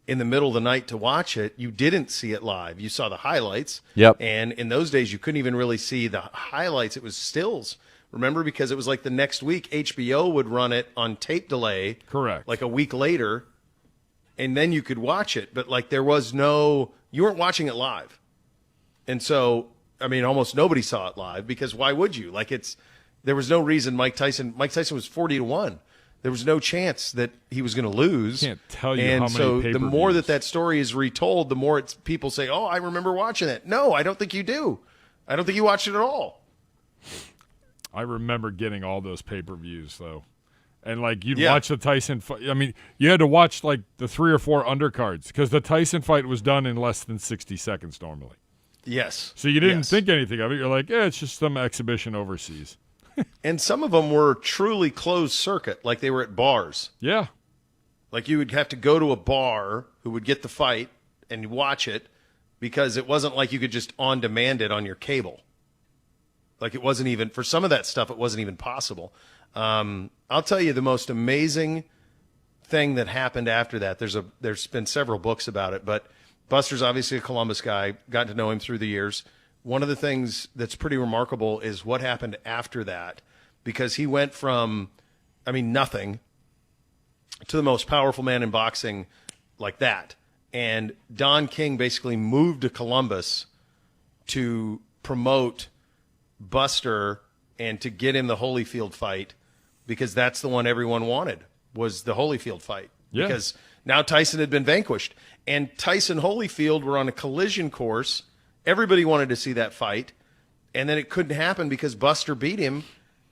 in the middle of the night to watch it, you didn't see it live. You saw the highlights. Yep. And in those days, you couldn't even really see the highlights. It was stills. Remember, because it was like the next week, HBO would run it on tape delay. Correct. Like a week later, and then you could watch it. But like there was no, you weren't watching it live. And so, I mean, almost nobody saw it live because why would you? Like there was no reason Mike Tyson was 40-1. There was no chance that he was going to lose. Can't tell you and how many so the more pay-per-views. that story is retold, the more people say, "Oh, I remember watching it." No, I don't think you do. I don't think you watched it at all. I remember getting all those pay-per-views, though. And, like, you'd Yeah. watch the Tyson fight. I mean, you had to watch, like, the 3 or 4 undercards because the Tyson fight was done in less than 60 seconds normally. Yes. So you didn't Yes. think anything of it. You're like, it's just some exhibition overseas. And some of them were truly closed circuit, like they were at bars. Yeah. Like you would have to go to a bar who would get the fight and watch it because it wasn't like you could just on demand it on your cable. Like it wasn't even, for some of that stuff, it wasn't even possible. I'll tell you the most amazing thing that happened after that. There's been several books about it, but Buster's obviously a Columbus guy, got to know him through the years. One of the things that's pretty remarkable is what happened after that, because he went from, nothing to the most powerful man in boxing like that. And Don King basically moved to Columbus to promote Buster and to get him the Holyfield fight because that's the one everyone wanted was the Holyfield fight. Yeah. Because now Tyson had been vanquished. And Tyson Holyfield were on a collision course. Everybody wanted to see that fight. And then it couldn't happen because Buster beat him.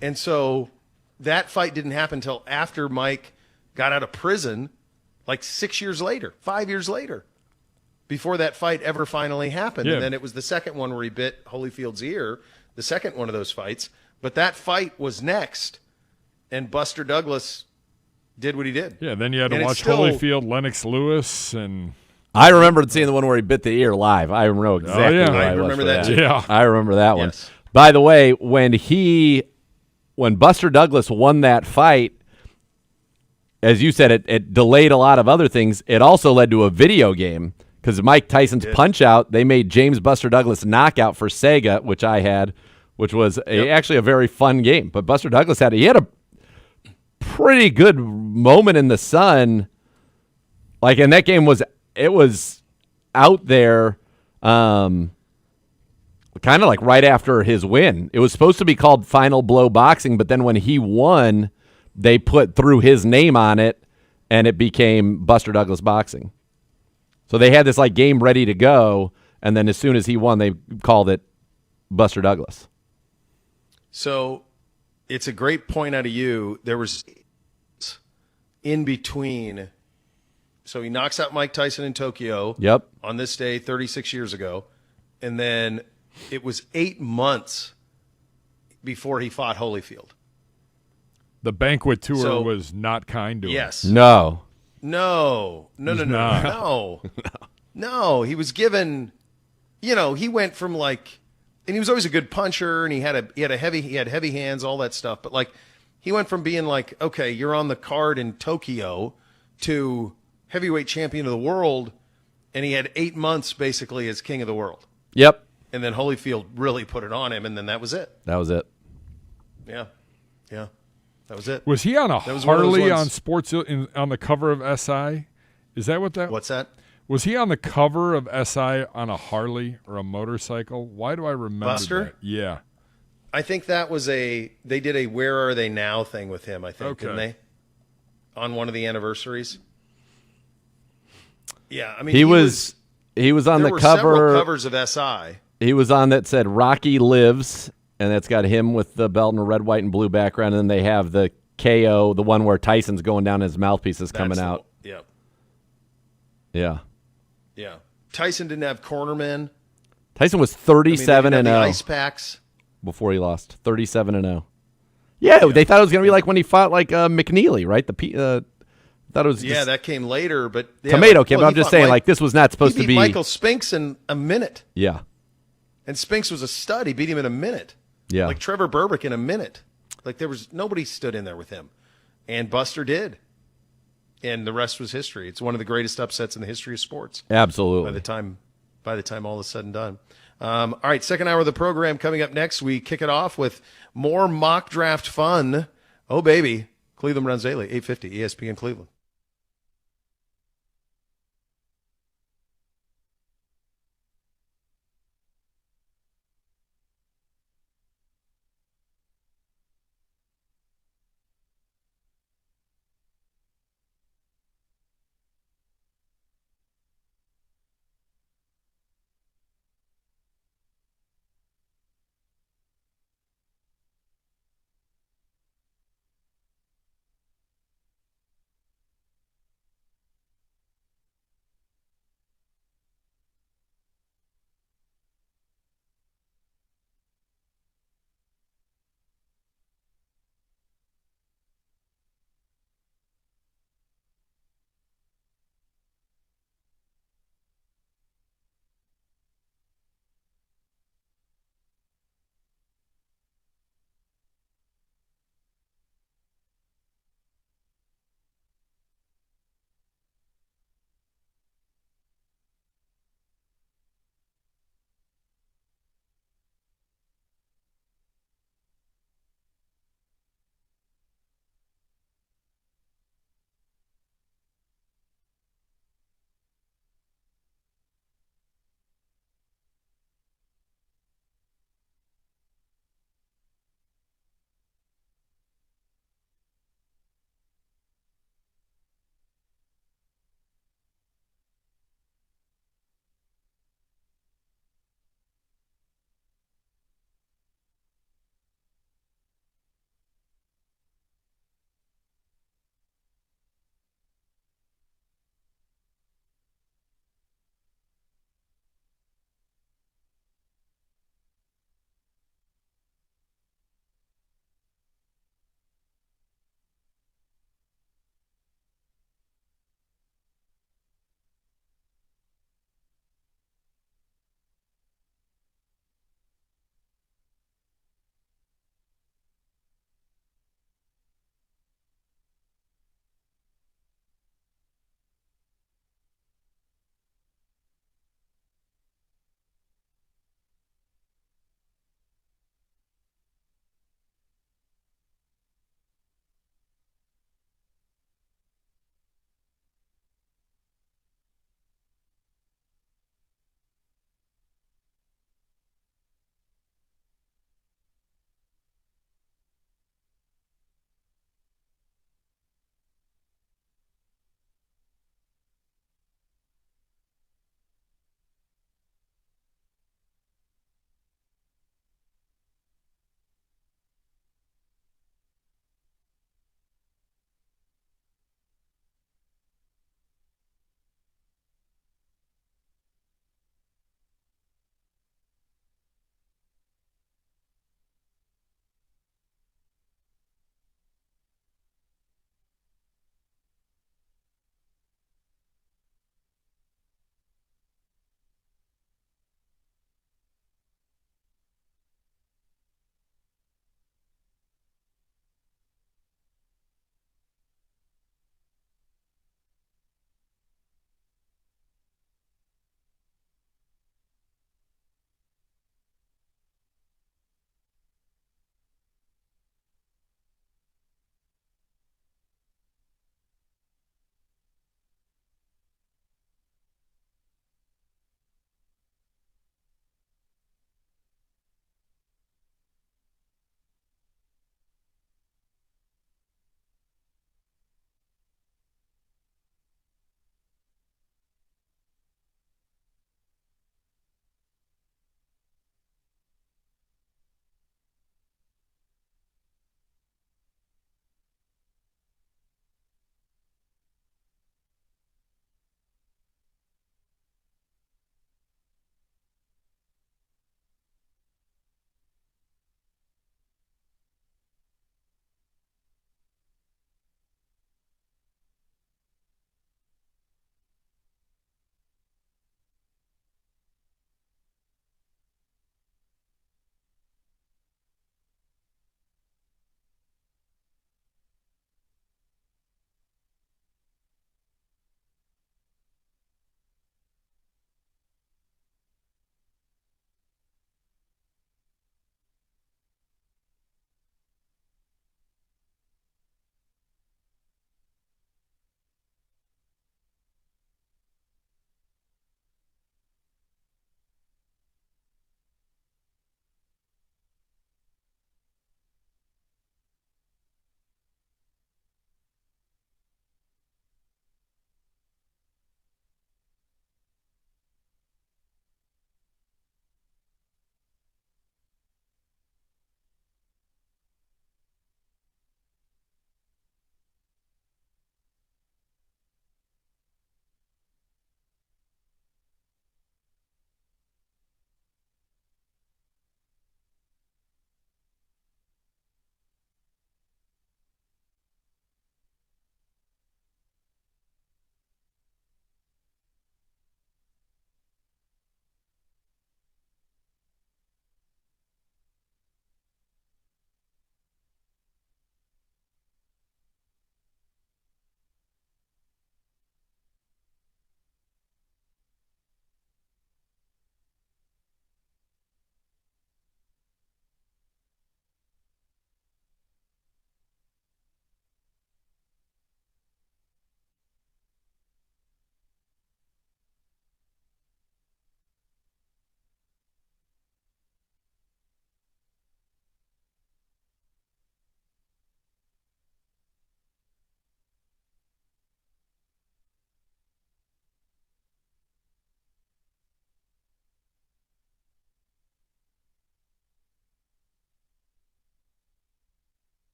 And so that fight didn't happen until after Mike got out of prison, like 6 years later, 5 years later, before that fight ever finally happened. Yeah. And then it was the second one where he bit Holyfield's ear, the second one of those fights. But that fight was next. And Buster Douglas did what he did. Yeah, then you had to And it's watch still- Holyfield, Lennox Lewis, and I remember seeing the one where he bit the ear live. I know exactly yeah. where I I was remember for that too. yeah. I remember that one. Yes. By the way, when Buster Douglas won that fight, as you said, it delayed a lot of other things. It also led to a video game because Mike Tyson's Punch-Out, they made James Buster Douglas Knockout for Sega, which I had, which was actually a very fun game. But Buster Douglas had a pretty good moment in the sun. Like, and that game was out there kind of like right after his win. It was supposed to be called Final Blow Boxing, but then when he won, they threw his name on it, and it became Buster Douglas Boxing. So they had this like game ready to go, and then as soon as he won, they called it Buster Douglas. So it's a great point out of you. There was in between. So he knocks out Mike Tyson in Tokyo. Yep. On this day 36 years ago. And then it was 8 months before he fought Holyfield. the banquet tour So- was not kind to him. Yes. No. No. Nah. No, he was given, he went from like, and he was always a good puncher, and he had heavy hands, all that stuff. But like, he went from being like, okay, you're on the card in Tokyo, to heavyweight champion of the world, and he had 8 months basically as king of the world. Yep. And then Holyfield really put it on him, and then that was it. That was it. Yeah. That was it. Was he on a Harley on Sports on the cover of SI? Is that what that? What's that? Was he on the cover of SI on a Harley or a motorcycle? Why do I remember Buster? that? Yeah. I think that was they did a Where Are They Now thing with him, I think, didn't they? On one of the anniversaries. Yeah, I mean, he was on the cover. Several covers of SI. He was on that said Rocky Lives, and that's got him with the belt and a red, white, and blue background. And then they have the KO, the one where Tyson's going down, his mouthpiece is coming out. Yeah. Tyson didn't have cornermen. Tyson was 37-0. The ice packs before he lost. 37-0. Yeah, they thought it was going to be like when he fought like McNeely, right? Thought it was that came later, but tomato came. I'm just saying, like this was not supposed to be. Michael Spinks in a minute. Yeah, and Spinks was a stud. He beat him in a minute. Yeah, like Trevor Berbick in a minute. Like there was nobody stood in there with him, and Buster did, and the rest was history. It's one of the greatest upsets in the history of sports. Absolutely. By the time all is said and done. All right, second hour of the program coming up next. We kick it off with more mock draft fun. Oh baby, Cleveland runs daily, 850 ESPN Cleveland.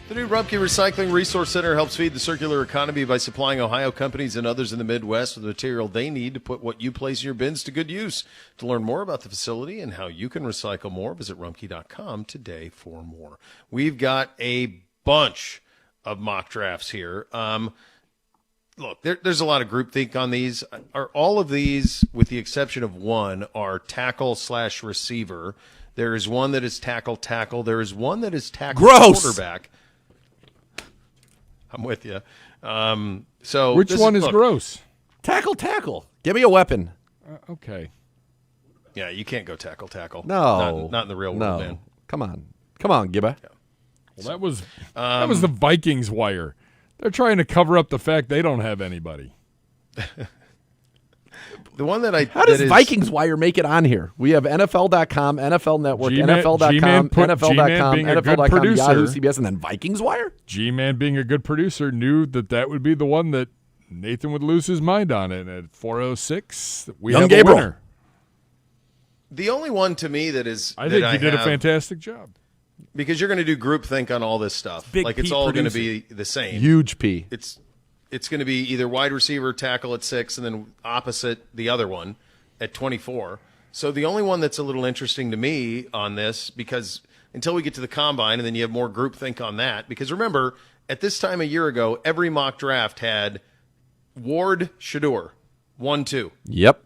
The new Rumpke Recycling Resource Center helps feed the circular economy by supplying Ohio companies and others in the Midwest with the material they need to put what you place in your bins to good use. To learn more about the facility and how you can recycle more, visit rumpke.com today for more. We've got a bunch of mock drafts here. Look, there's a lot of groupthink on these. Are all of these, with the exception of one, are tackle/receiver? There is one that is tackle. There is one that is tackle quarterback. I'm with you. So which one is gross? Tackle. Give me a weapon. Okay. Yeah, you can't go tackle. No, not in the real world, man. Come on, Gibba. Yeah. Well, that was the Vikings wire. They're trying to cover up the fact they don't have anybody. The one that How does Vikings Wire make it on here? We have NFL.com, NFL Network, NFL.com, NFL.com, NFL.com, Yahoo, CBS, and then Vikings Wire? G-Man, being a good producer, knew that would be the one that Nathan would lose his mind on. And at 4:06, we Young have Gabriel. a winner. The only one to me that is I think you did a fantastic job. Because you're going to do groupthink on all this stuff. Big like it's P all going to producer. be the same. Huge P. It's going to be either wide receiver, tackle at 6, and then opposite the other one at 24. So the only one that's a little interesting to me on this, because until we get to the combine, and then you have more groupthink on that. Because remember, at this time a year ago, every mock draft had Ward, Shedeur, 1-2. Yep.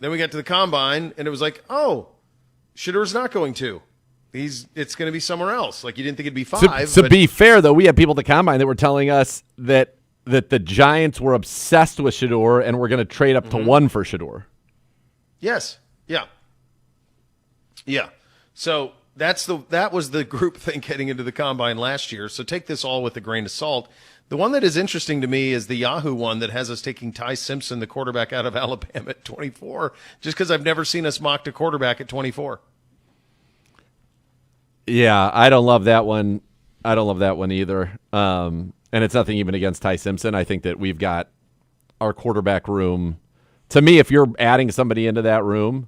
Then we got to the combine, and it was like, oh, Shedeur's not going to. It's going to be somewhere else. Like you didn't think it'd be 5. To be fair, though, we had people at the combine that were telling us that the Giants were obsessed with Shedeur and were going to trade up to 1 for Shedeur. Yes. Yeah. Yeah. So that was the group think heading into the combine last year. So take this all with a grain of salt. The one that is interesting to me is the Yahoo one that has us taking Ty Simpson, the quarterback out of Alabama, at 24, just because I've never seen us mocked a quarterback at 24. Yeah, I don't love that one. I don't love that one either. And it's nothing even against Ty Simpson. I think that we've got our quarterback room. To me, if you're adding somebody into that room,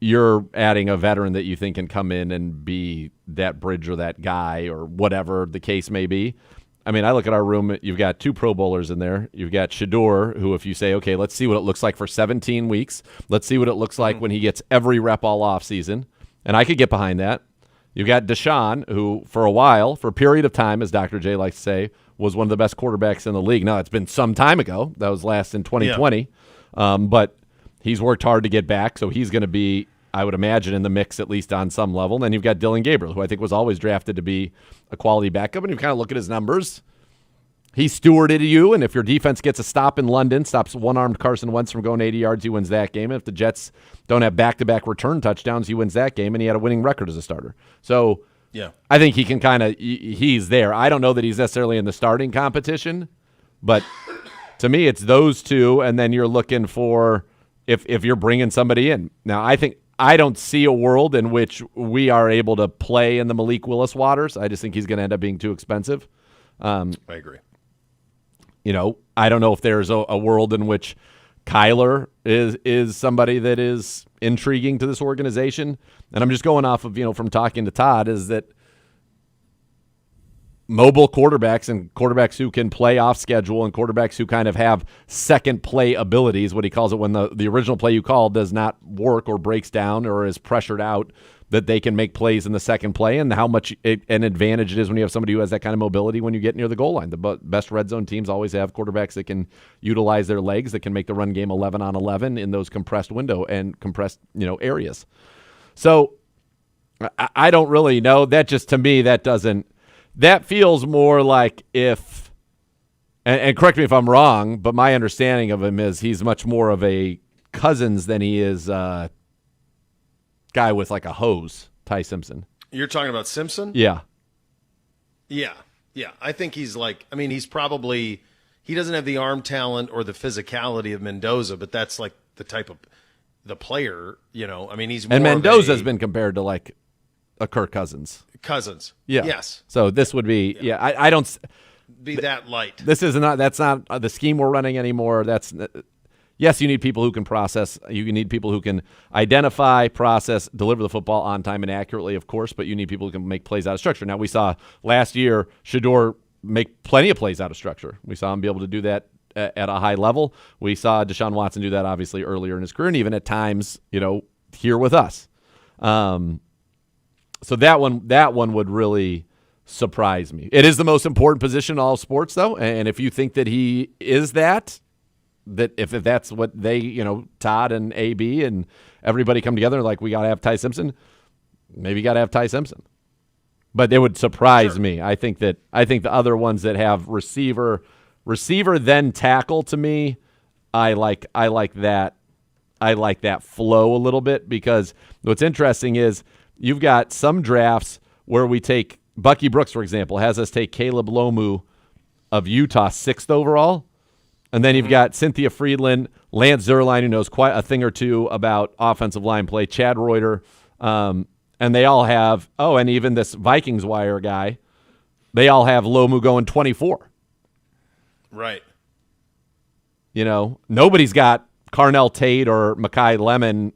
you're adding a veteran that you think can come in and be that bridge or that guy or whatever the case may be. I mean, I look at our room. You've got 2 Pro Bowlers in there. You've got Shedeur, who if you say, okay, let's see what it looks like for 17 weeks. Let's see what it looks like when he gets every rep all offseason. And I could get behind that. You've got Deshaun, who for a while, for a period of time, as Dr. J likes to say, was one of the best quarterbacks in the league. Now, it's been some time ago. That was last in 2020. Yeah. But he's worked hard to get back, so he's going to be, I would imagine, in the mix at least on some level. And then you've got Dylan Gabriel, who I think was always drafted to be a quality backup. And you kind of look at his numbers. He stewarded you, and if your defense gets a stop in London, stops one-armed Carson Wentz from going 80 yards, he wins that game. And if the Jets don't have back-to-back return touchdowns, he wins that game, and he had a winning record as a starter. So yeah, I think he can kind of – he's there. I don't know that he's necessarily in the starting competition, but to me it's those two, and then you're looking for if you're bringing somebody in. Now, I don't see a world in which we are able to play in the Malik Willis waters. I just think he's going to end up being too expensive. I agree. You know, I don't know if there's a world in which Kyler is somebody that is intriguing to this organization. And I'm just going off of, from talking to Todd, is that mobile quarterbacks and quarterbacks who can play off schedule and quarterbacks who kind of have second play abilities, what he calls it when the original play you call does not work or breaks down or is pressured out, that they can make plays in the second play, and how much an advantage it is when you have somebody who has that kind of mobility when you get near the goal line. The best red zone teams always have quarterbacks that can utilize their legs, that can make the run game 11 on 11 in those compressed window and compressed areas. So I don't really know. That just, to me, that feels more like if, and correct me if I'm wrong, but my understanding of him is he's much more of a Cousins than he is guy with like a hose, Ty Simpson. You're talking about Simpson? Yeah. Yeah. I think he's he's probably, he doesn't have the arm talent or the physicality of Mendoza, but that's like the type of the player, he's more. And Mendoza's been compared to like a Kirk Cousins. Yeah. Yes. So this would be, I don't be that light. That's not the scheme we're running anymore. Yes, you need people who can process. You need people who can identify, process, deliver the football on time and accurately, of course, but you need people who can make plays out of structure. Now, we saw last year Shedeur make plenty of plays out of structure. We saw him be able to do that at a high level. We saw Deshaun Watson do that, obviously, earlier in his career, and even at times, here with us. So that one would really surprise me. It is the most important position in all sports, though, and if you think that he is that if that's what they, Todd and AB and everybody come together like we got to have Ty Simpson, maybe you got to have Ty Simpson. But it would surprise me. I think the other ones that have receiver then tackle, to me, I like that. I like that flow a little bit, because what's interesting is you've got some drafts where we take Bucky Brooks, for example, has us take Caleb Lomu of Utah 6th overall. And then you've got Cynthia Friedland, Lance Zierlein, who knows quite a thing or two about offensive line play, Chad Reuter, and they all have, and even this Vikings wire guy, they all have Lomu going 24. Right. Nobody's got Carnell Tate or Mekhi Lemon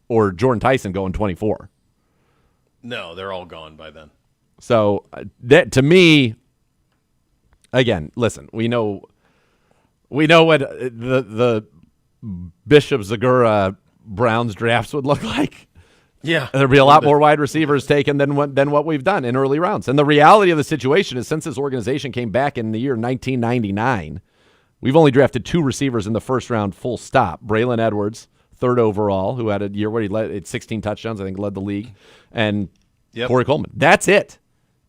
or Jordan Tyson going 24. No, they're all gone by then. So that, to me, again, listen, we know what the Bishop Zagura Browns drafts would look like. Yeah. There'd be a lot more wide receivers taken than what we've done in early rounds. And the reality of the situation is, since this organization came back in the year 1999, we've only drafted 2 receivers in the first round, full stop. Braylon Edwards, 3rd overall, who had a year where he led 16 touchdowns, I think led the league, and Corey Coleman. That's it.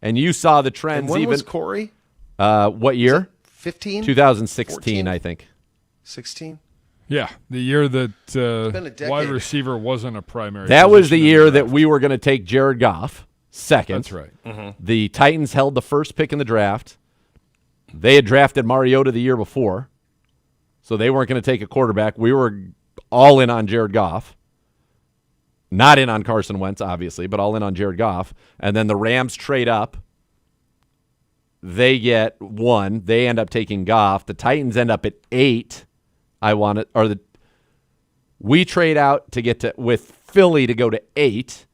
And you saw the trends. And when was Corey? What year? 15? 2016, 14? I think. 16? Yeah, the year been a that decade. wide receiver wasn't a primary. That was the position in year that draft. we were going to take Jared Goff 2nd. That's right. The Titans held the first pick in the draft. They had drafted Mariota the year before, so they weren't going to take a quarterback. We were all in on Jared Goff. Not in on Carson Wentz, obviously, but all in on Jared Goff. And then the Rams trade up. They get 1. They end up taking Goff. The Titans end up at 8. We trade out to get with Philly to go to 8.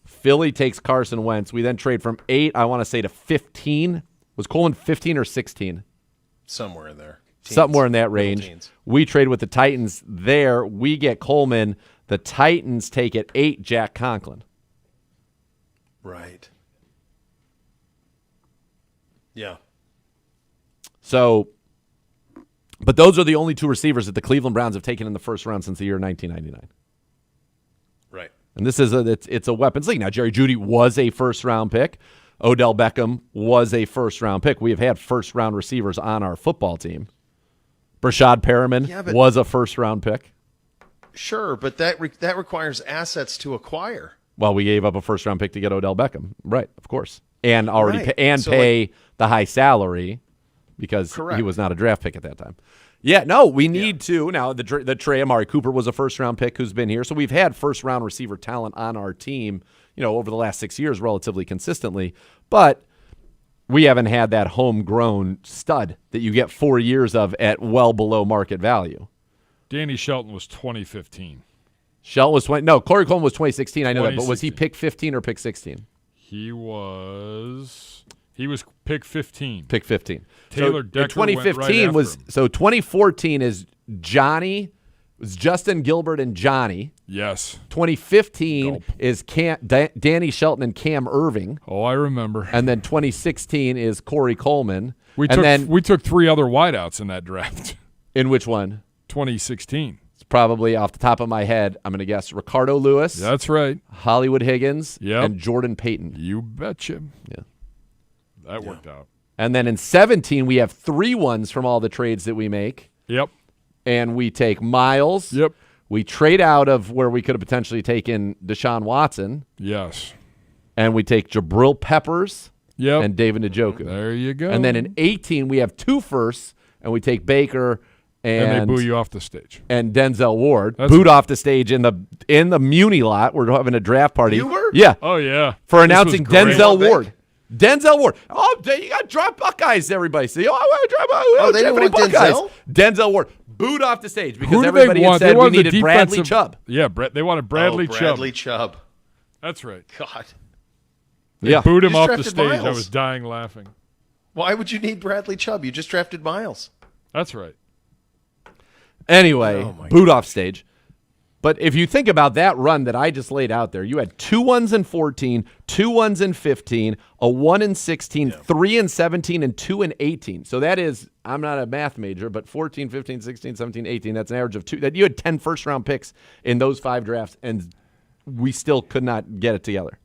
Philly takes Carson Wentz. We then trade from 8, I want to say, to 15. Was Coleman 15 or 16? Somewhere in there. Teens. Somewhere in that range. Teens. We trade with the Titans there. We get Coleman. The Titans take at 8 Jack Conklin. Right. Yeah. So, but those are the only 2 receivers that the Cleveland Browns have taken in the first round since the year 1999. Right. And this is it's a weapons league. Now, Jerry Jeudy was a first-round pick. Odell Beckham was a first-round pick. We have had first-round receivers on our football team. Brashad Perriman was a first-round pick. Sure, but that requires assets to acquire. Well, we gave up a first-round pick to get Odell Beckham. Right, of course. And already Right. pay the high salary because he was not a draft pick at that time. Yeah, no, we need to. Now, the Trey Amari Cooper was a first-round pick who's been here. So we've had first-round receiver talent on our team, over the last 6 years relatively consistently. But we haven't had that homegrown stud that you get 4 years of at well below market value. Danny Shelton was 2015. Shelton was 20. No, Corey Coleman was 2016. I know that, but was he 2016. pick 15 or pick 16? He was pick 15. Pick 15. Taylor so Decker 2015 went right after him. So 2014 is Johnny. It was Justin Gilbert and Johnny. Yes. 2015 Gulp. is Danny Shelton and Cam Irving. Oh, I remember. And then 2016 is Corey Coleman. We took 3 other wideouts in that draft. In which one? 2016. It's probably off the top of my head, I'm going to guess Ricardo Lewis. That's right. Hollywood Higgins. Yep. And Jordan Payton. You betcha. Yeah. That worked out. And then in 17, we have 3 ones from all the trades that we make. Yep. And we take Miles. Yep. We trade out of where we could have potentially taken Deshaun Watson. Yes. And we take Jabril Peppers. Yep. And David Njoku. There you go. And then in 18, we have 2 firsts, and we take Baker and they boo you off the stage. And Denzel Ward. That's booed right. off the stage in the Muni lot. We're having a draft party. You were? Yeah. Oh, yeah. For This announcing was great. Denzel Ward. Denzel Ward. Oh, you got to drop Buckeyes, everybody. See, I want to drop they didn't want Buckeyes. Denzel? Denzel Ward. Booed off the stage because Who did everybody they had want? said They we wanted the needed Bradley defensive- Chubb. Yeah, they wanted Bradley Chubb. Bradley Chubb. That's right. God. They booed him You just off the drafted stage. I Miles. was dying laughing. Why would you need Bradley Chubb? You just drafted Miles. That's right. Anyway, Oh, my booed off stage. But if you think about that run that I just laid out there, you had 2 1s in 14, 2 1s in 15, a 1 in 16, 3 in 17, and 2 in 18. So that is, I'm not a math major, but 14, 15, 16, 17, 18, that's an average of 2. That you had 10 first-round picks in those 5 drafts, and we still could not get it together.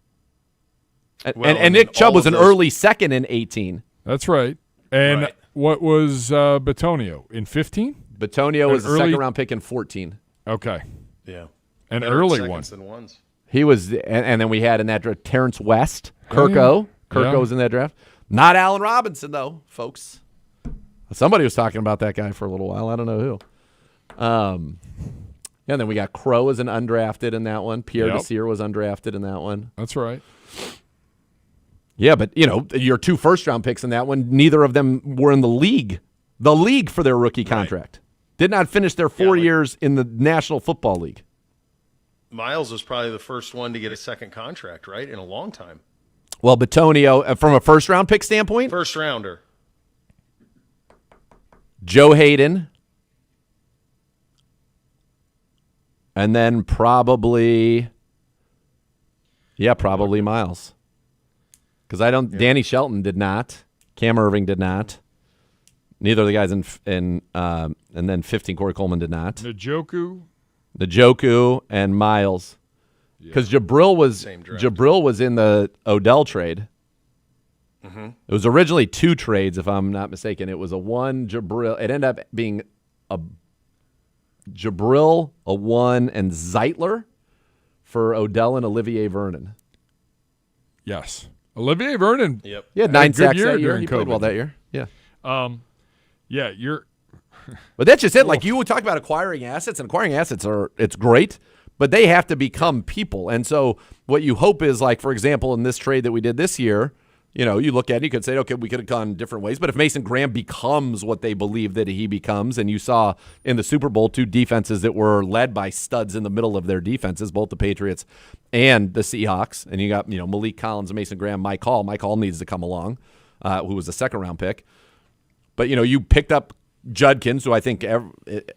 And Nick Chubb was an early second in 18. That's right. And Right. what was Batonio in 15? Batonio was a early- second-round pick in 14. Okay, Yeah. an Better early seconds one. than ones. He was, and then we had in that draft Terrence West, Oh, Kirko. yeah. Kirko Yeah. was in that draft. Not Allen Robinson, though, folks. Somebody was talking about that guy for a little while. I don't know who. And then we got Crow as an undrafted in that one. Pierre Yep. Desir was undrafted in that one. That's right. Yeah, but, your 2 first-round picks in that one, neither of them were in the league for their rookie contract. Did not finish their 4 years in the National Football League. Miles was probably the first one to get a second contract, right, in a long time. Well, Batonio, from a first-round pick standpoint, First rounder. Joe Hayden, and then probably Miles. Because Danny Shelton did not. Cam Irving did not. Neither of the guys and then 15, Corey Coleman did not. Njoku and Miles. Because Jabril was in the Odell trade. Mm-hmm. It was originally 2 trades, if I'm not mistaken. It was a 1 Jabril. It ended up being a Jabril, a 1, and Zeitler for Odell and Olivier Vernon. Yes. Olivier Vernon. Yep. He had Had a 9 good sacks year that year. during He played COVID. well that year. Yeah. Yeah, you're But that's just it. Like, you would talk about acquiring assets, and acquiring assets it's great, but they have to become people. And so what you hope is, like, for example, in this trade that we did this year, you look at it, you could say, okay, we could have gone different ways. But if Mason Graham becomes what they believe that he becomes, and you saw in the Super Bowl 2 defenses that were led by studs in the middle of their defenses, both the Patriots and the Seahawks, and you got Malik Collins, Mason Graham, Mike Hall. Mike Hall needs to come along, who was a second-round pick. But, you picked up Judkins, who I think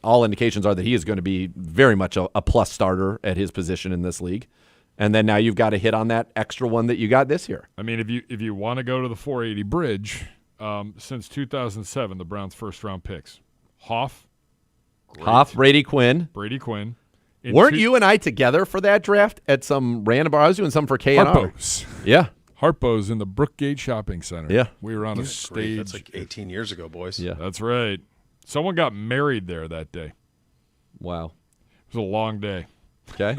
all indications are that he is going to be very much a plus starter at his position in this league. And then now you've got to hit on that extra one that you got this year. I mean, if you want to go to the 480 bridge, since 2007, the Browns' first-round picks. Hoff. Great. Brady Quinn. Weren't you and I together for that draft at some random bar? I was doing something for K&R. Harpo's. Yeah. Harpo's in the Brookgate Shopping Center. Yeah. We were on a stage. That's like 18 years ago, boys. Yeah. That's right. Someone got married there that day. Wow. It was a long day. Okay.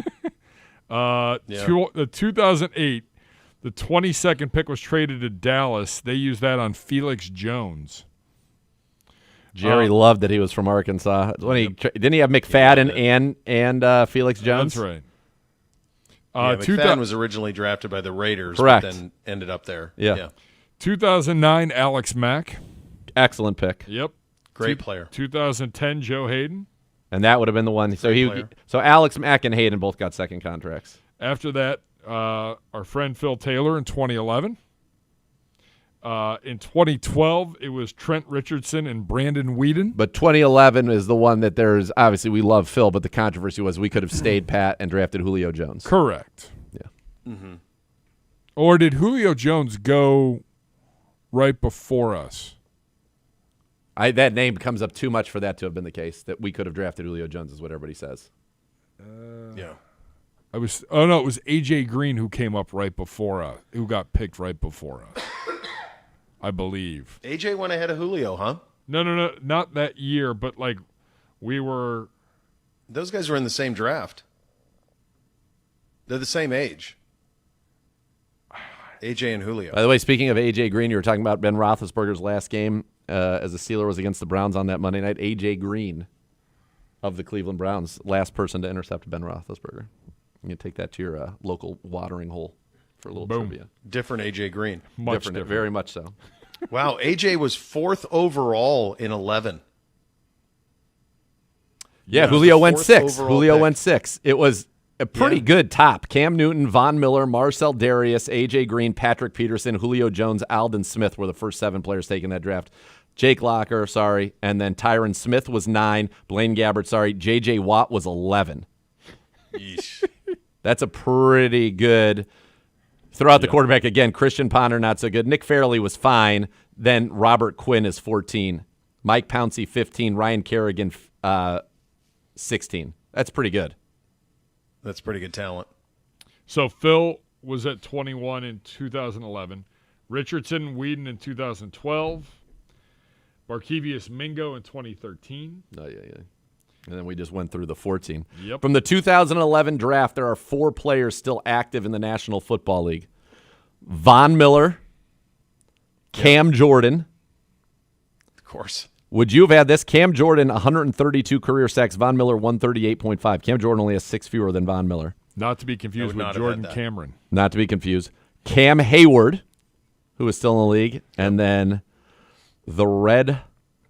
2008, the 22nd pick was traded to Dallas. They used that on Felix Jones. Jerry loved that he was from Arkansas. Didn't he have McFadden and Felix Jones? That's right. McFadden was originally drafted by the Raiders, correct, but then ended up there. Yeah. 2009, Alex Mack. Excellent pick. Yep. Great player. 2010, Joe Hayden. And that would have been the one. So Alex Mack and Hayden both got second contracts. After that, our friend Phil Taylor in 2011. In 2012, it was Trent Richardson and Brandon Whedon. But 2011 is the one that there's obviously we love Phil, but the controversy was we could have stayed pat and drafted Julio Jones. Correct. Yeah. Mm-hmm. Or did Julio Jones go right before us? That name comes up too much for that to have been the case. That we could have drafted Julio Jones is what everybody says. Yeah. It was A.J. Green who came up right before us, who got picked right before us, I believe. AJ went ahead of Julio, huh? No, not that year, but like we were. Those guys were in the same draft. They're the same age. AJ and Julio. By the way, speaking of A.J. Green, you were talking about Ben Roethlisberger's last game as a Steeler was against the Browns on that Monday night. A.J. Green of the Cleveland Browns, last person to intercept Ben Roethlisberger. You can take that to your local watering hole for a little trivia. Different AJ Green. Much different. Very much so. Wow, AJ was 4th overall in 11. Yeah, He was Julio the went fourth 6. overall Julio pick. went 6. It was a pretty good top. Cam Newton, Von Miller, Marcel Darius, A.J. Green, Patrick Peterson, Julio Jones, Aldon Smith were the first 7 players taken that draft. Jake Locker, sorry, and then Tyron Smith was 9. Blaine Gabbert, sorry. J.J. Watt was 11. Yeesh. That's a pretty good. Throughout the quarterback, again, Christian Ponder, not so good. Nick Fairley was fine. Then Robert Quinn is 14. Mike Pouncey, 15. Ryan Kerrigan, 16. That's pretty good. That's pretty good talent. So Phil was at 21 in 2011. Richardson, Whedon in 2012. Barkevius Mingo in 2013. Oh, yeah. And then we just went through the 14. Yep. From the 2011 draft, there are 4 players still active in the National Football League. Von Miller, Cam Jordan. Of course. Would you have had this? Cam Jordan, 132 career sacks. Von Miller, 138.5. Cam Jordan only has 6 fewer than Von Miller. Not to be confused with Jordan Cameron. Not to be confused. Cam Hayward, who is still in the league. And then the Red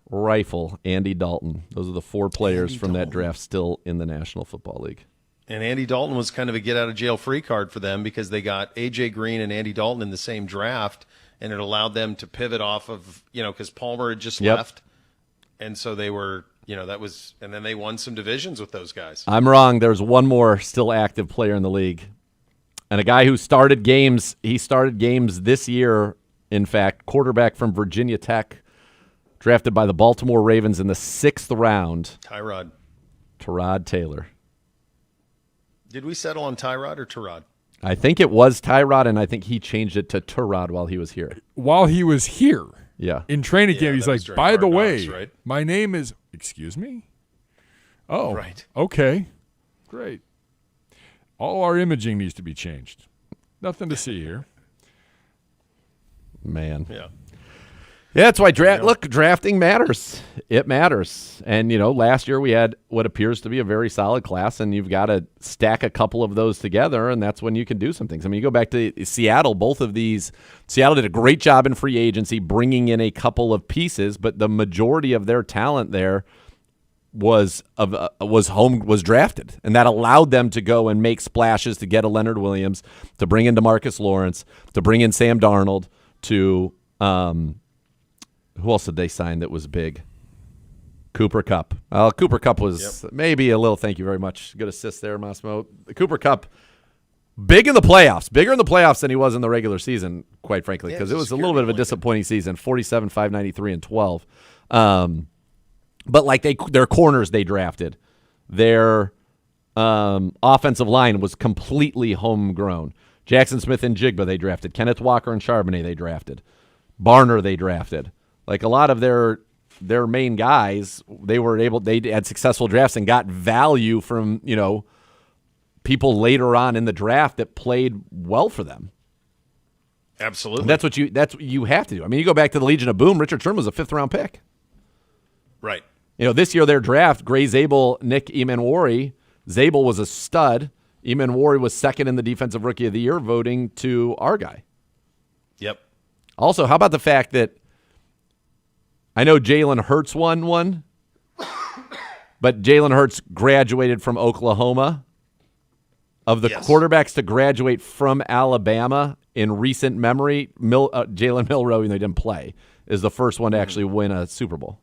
Rifle, Andy Dalton. Those are the 4 players from that draft still in the National Football League. And Andy Dalton was kind of a get-out-of-jail-free card for them because they got A.J. Green and Andy Dalton in the same draft, and it allowed them to pivot off of, because Palmer had just left. And so they were, that was – and then they won some divisions with those guys. I'm wrong. There's one more still active player in the league. And a guy who started games – he started games this year, in fact, quarterback from Virginia Tech, drafted by the Baltimore Ravens in the 6th round. Tyrod Taylor. Did we settle on Tyrod or Tyrod? I think it was Tyrod, and I think he changed it to Tyrod while he was here. While he was here. Yeah. In training camp, he's like, by the way, right? my name is, excuse me? Oh, right. Okay. Great. All our imaging needs to be changed. Nothing to see here. Man. Yeah. Yeah, that's why drafting matters. It matters. And, last year we had what appears to be a very solid class, and you've got to stack a couple of those together, and that's when you can do some things. I mean, you go back to Seattle, both of these. Seattle did a great job in free agency bringing in a couple of pieces, but the majority of their talent there was drafted, and that allowed them to go and make splashes to get a Leonard Williams, to bring in DeMarcus Lawrence, to bring in Sam Darnold, to who else did they sign that was big? Cooper Kupp. Cooper Kupp was maybe a little. Thank you very much. Good assist there, Massimo. Cooper Kupp, bigger in the playoffs than he was in the regular season, quite frankly, because it was a little bit of a disappointing season. 47, 593, and 12. But like their corners they drafted, their offensive line was completely homegrown. Jackson Smith and Jigba they drafted. Kenneth Walker and Charbonnet they drafted. Barner they drafted. Like a lot of their main guys, they had successful drafts and got value from, people later on in the draft that played well for them. Absolutely. That's what you have to do. I mean, you go back to the Legion of Boom, Richard Sherman was a 5th round pick. Right. This year their draft, Gray Sable, Nick Emory, Sable was a stud. Emory was 2nd in the Defensive Rookie of the Year voting to our guy. Yep. Also, how about the fact that I know Jalen Hurts won one, but Jalen Hurts graduated from Oklahoma. Of the quarterbacks to graduate from Alabama in recent memory, Jalen Milroe, even though he didn't play, is the first one to actually win a Super Bowl.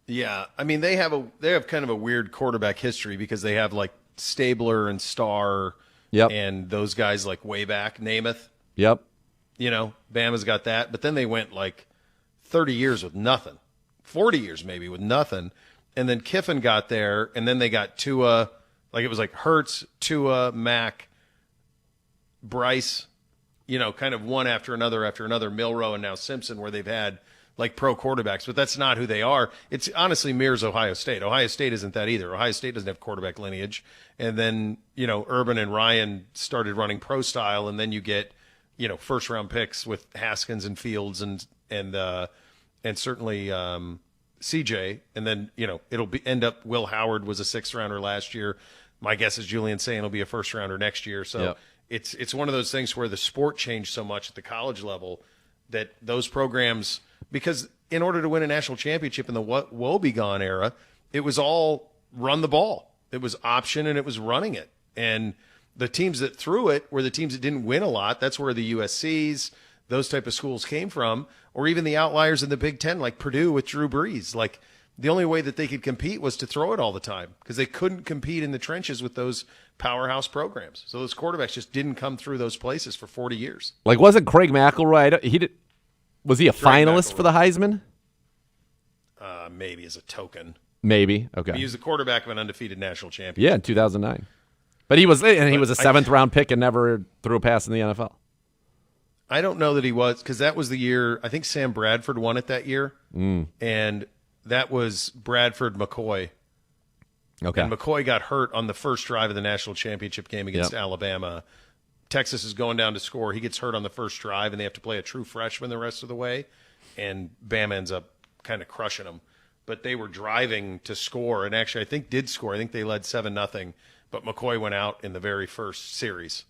Yeah, I mean they have kind of a weird quarterback history because they have like Stabler and Starr, and those guys like way back, Namath. Yep. Bama's got that, but then they went like 30 years with nothing, 40 years maybe with nothing, and then Kiffin got there, and then they got Tua, like it was like Hurts, Tua, Mack, Bryce, kind of one after another, Milroe, and now Simpson, where they've had like pro quarterbacks, but that's not who they are. It's honestly mirrors Ohio State. Ohio State isn't that either. Ohio State doesn't have quarterback lineage, and then Urban and Ryan started running pro style, and then you get first round picks with Haskins and Fields and certainly CJ, and then it'll end up Will Howard was a 6th rounder last year. My guess is Julian Sane will be a 1st rounder next year. So it's one of those things where the sport changed so much at the college level that those programs, because in order to win a national championship in the woe-begone era, it was all run the ball. It was option and it was running it. And the teams that threw it were the teams that didn't win a lot. That's where the USCs, those type of schools came from, or even the outliers in the Big Ten, like Purdue with Drew Brees. Like, the only way that they could compete was to throw it all the time because they couldn't compete in the trenches with those powerhouse programs. So those quarterbacks just didn't come through those places for 40 years. Like, wasn't Craig McElroy? Was he a finalist McElroy. for the Heisman? Maybe as a token. Maybe. Okay. He was the quarterback of an undefeated national championship. Yeah, in 2009. But he was a seventh-round pick and never threw a pass in the NFL. I don't know that he was, because that was the year, I think Sam Bradford won it that year, and that was Bradford-McCoy. Okay. And McCoy got hurt on the first drive of the national championship game against Alabama. Texas is going down to score. He gets hurt on the first drive, and they have to play a true freshman the rest of the way, and Bama ends up kind of crushing them. But they were driving to score, and actually I think did score. I think they led 7-0, but McCoy went out in the very first series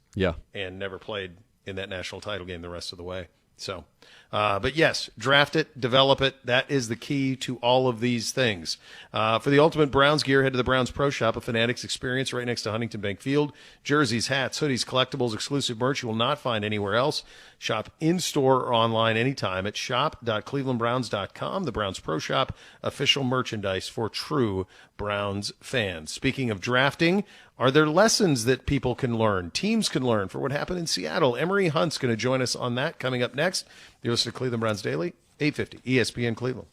and never played in that national title game the rest of the way. So, but yes, draft it, develop it. That is the key to all of these things. For the ultimate Browns gear, head to the Browns Pro Shop, a Fanatics experience right next to Huntington Bank Field. Jerseys, hats, hoodies, collectibles, exclusive merch you will not find anywhere else. Shop in-store or online anytime at shop.clevelandbrowns.com. The Browns Pro Shop, official merchandise for true Browns fans. Speaking of drafting, are there lessons that people can learn, teams can learn for what happened in Seattle? Emory Hunt's going to join us on that coming up next. You're listening to Cleveland Browns Daily, 850 ESPN Cleveland.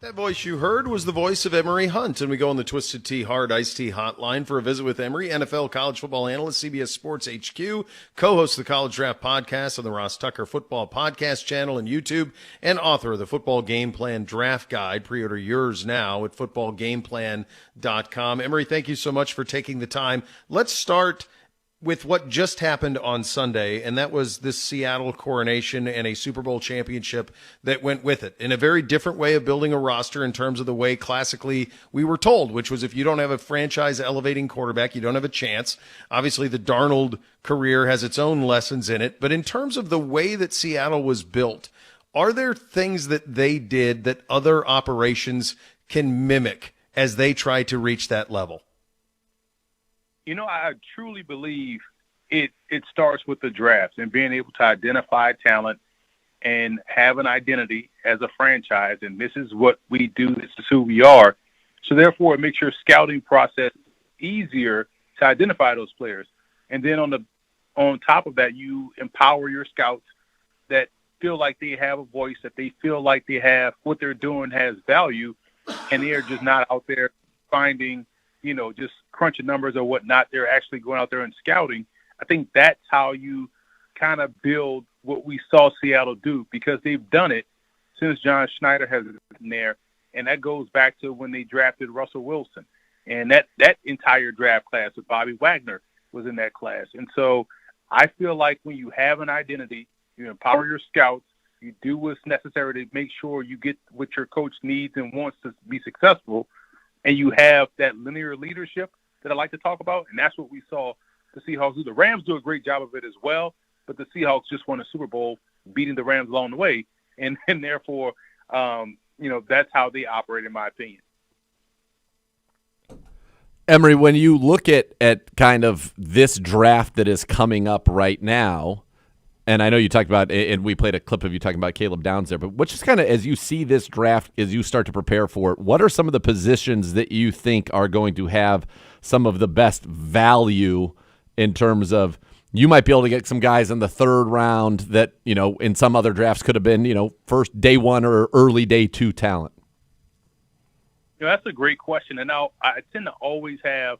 That voice you heard was the voice of Emory Hunt, and we go on the Twisted Tea Hard Iced Tea Hotline for a visit with Emory, NFL college football analyst, CBS Sports HQ, co-host of the College Draft Podcast on the Ross Tucker Football Podcast channel and YouTube, and author of the Football Game Plan Draft Guide. Pre-order yours now at footballgameplan.com. Emory, thank you so much for taking the time. Let's start with what just happened on Sunday, and that was this Seattle coronation and a Super Bowl championship that went with it in a very different way of building a roster in terms of the way classically we were told, which was if you don't have a franchise elevating quarterback, you don't have a chance. Obviously, the Darnold career has its own lessons in it, but in terms of the way that Seattle was built, are there things that they did that other operations can mimic as they try to reach that level? You know, I truly believe it starts with the draft and being able to identify talent and have an identity as a franchise. And this is what we do. This is who we are. So therefore, it makes your scouting process easier to identify those players. And then on top of that, you empower your scouts that feel like they have a voice, that they feel like they have what they're doing has value, and they are just not out there finding, you know, just crunching numbers or whatnot. They're actually going out there and scouting. I think that's how you kind of build what we saw Seattle do, because they've done it since John Schneider has been there. And that goes back to when they drafted Russell Wilson. And that entire draft class with Bobby Wagner was in that class. And so I feel like when you have an identity, you empower your scouts, you do what's necessary to make sure you get what your coach needs and wants to be successful, and you have that linear leadership that I like to talk about, and that's what we saw the Seahawks do. The Rams do a great job of it as well, but the Seahawks just won a Super Bowl, beating the Rams along the way, and therefore, you know, that's how they operate, in my opinion. Emory, when you look at kind of this draft that is coming up right now, and I know you talked about, and we played a clip of you talking about Caleb Downs there, but what just kind of, as you see this draft, as you start to prepare for it, what are some of the positions that you think are going to have some of the best value in terms of you might be able to get some guys in the third round that, you know, in some other drafts could have been, you know, first day one or early day two talent? You know, that's a great question. And now I tend to always have,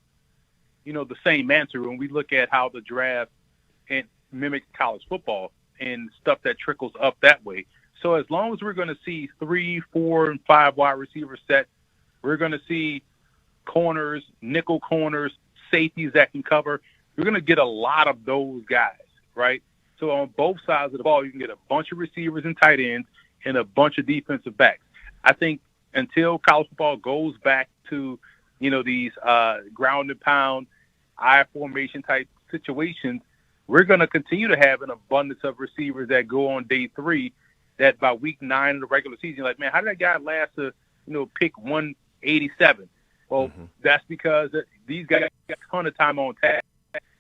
you know, the same answer when we look at how the draft and mimics college football and stuff that trickles up that way. So as long as we're going to see 3, 4, and 5 wide receiver set, we're going to see corners, nickel corners, safeties that can cover. You're going to get a lot of those guys, right? So on both sides of the ball, you can get a bunch of receivers and tight ends and a bunch of defensive backs. I think until college football goes back to, you know, these ground and pound, I formation type situations, we're going to continue to have an abundance of receivers that go on day 3, that by week 9 of the regular season, you're like, man, how did that guy last to, you know, pick 187? Well, that's because these guys got a ton of time on task.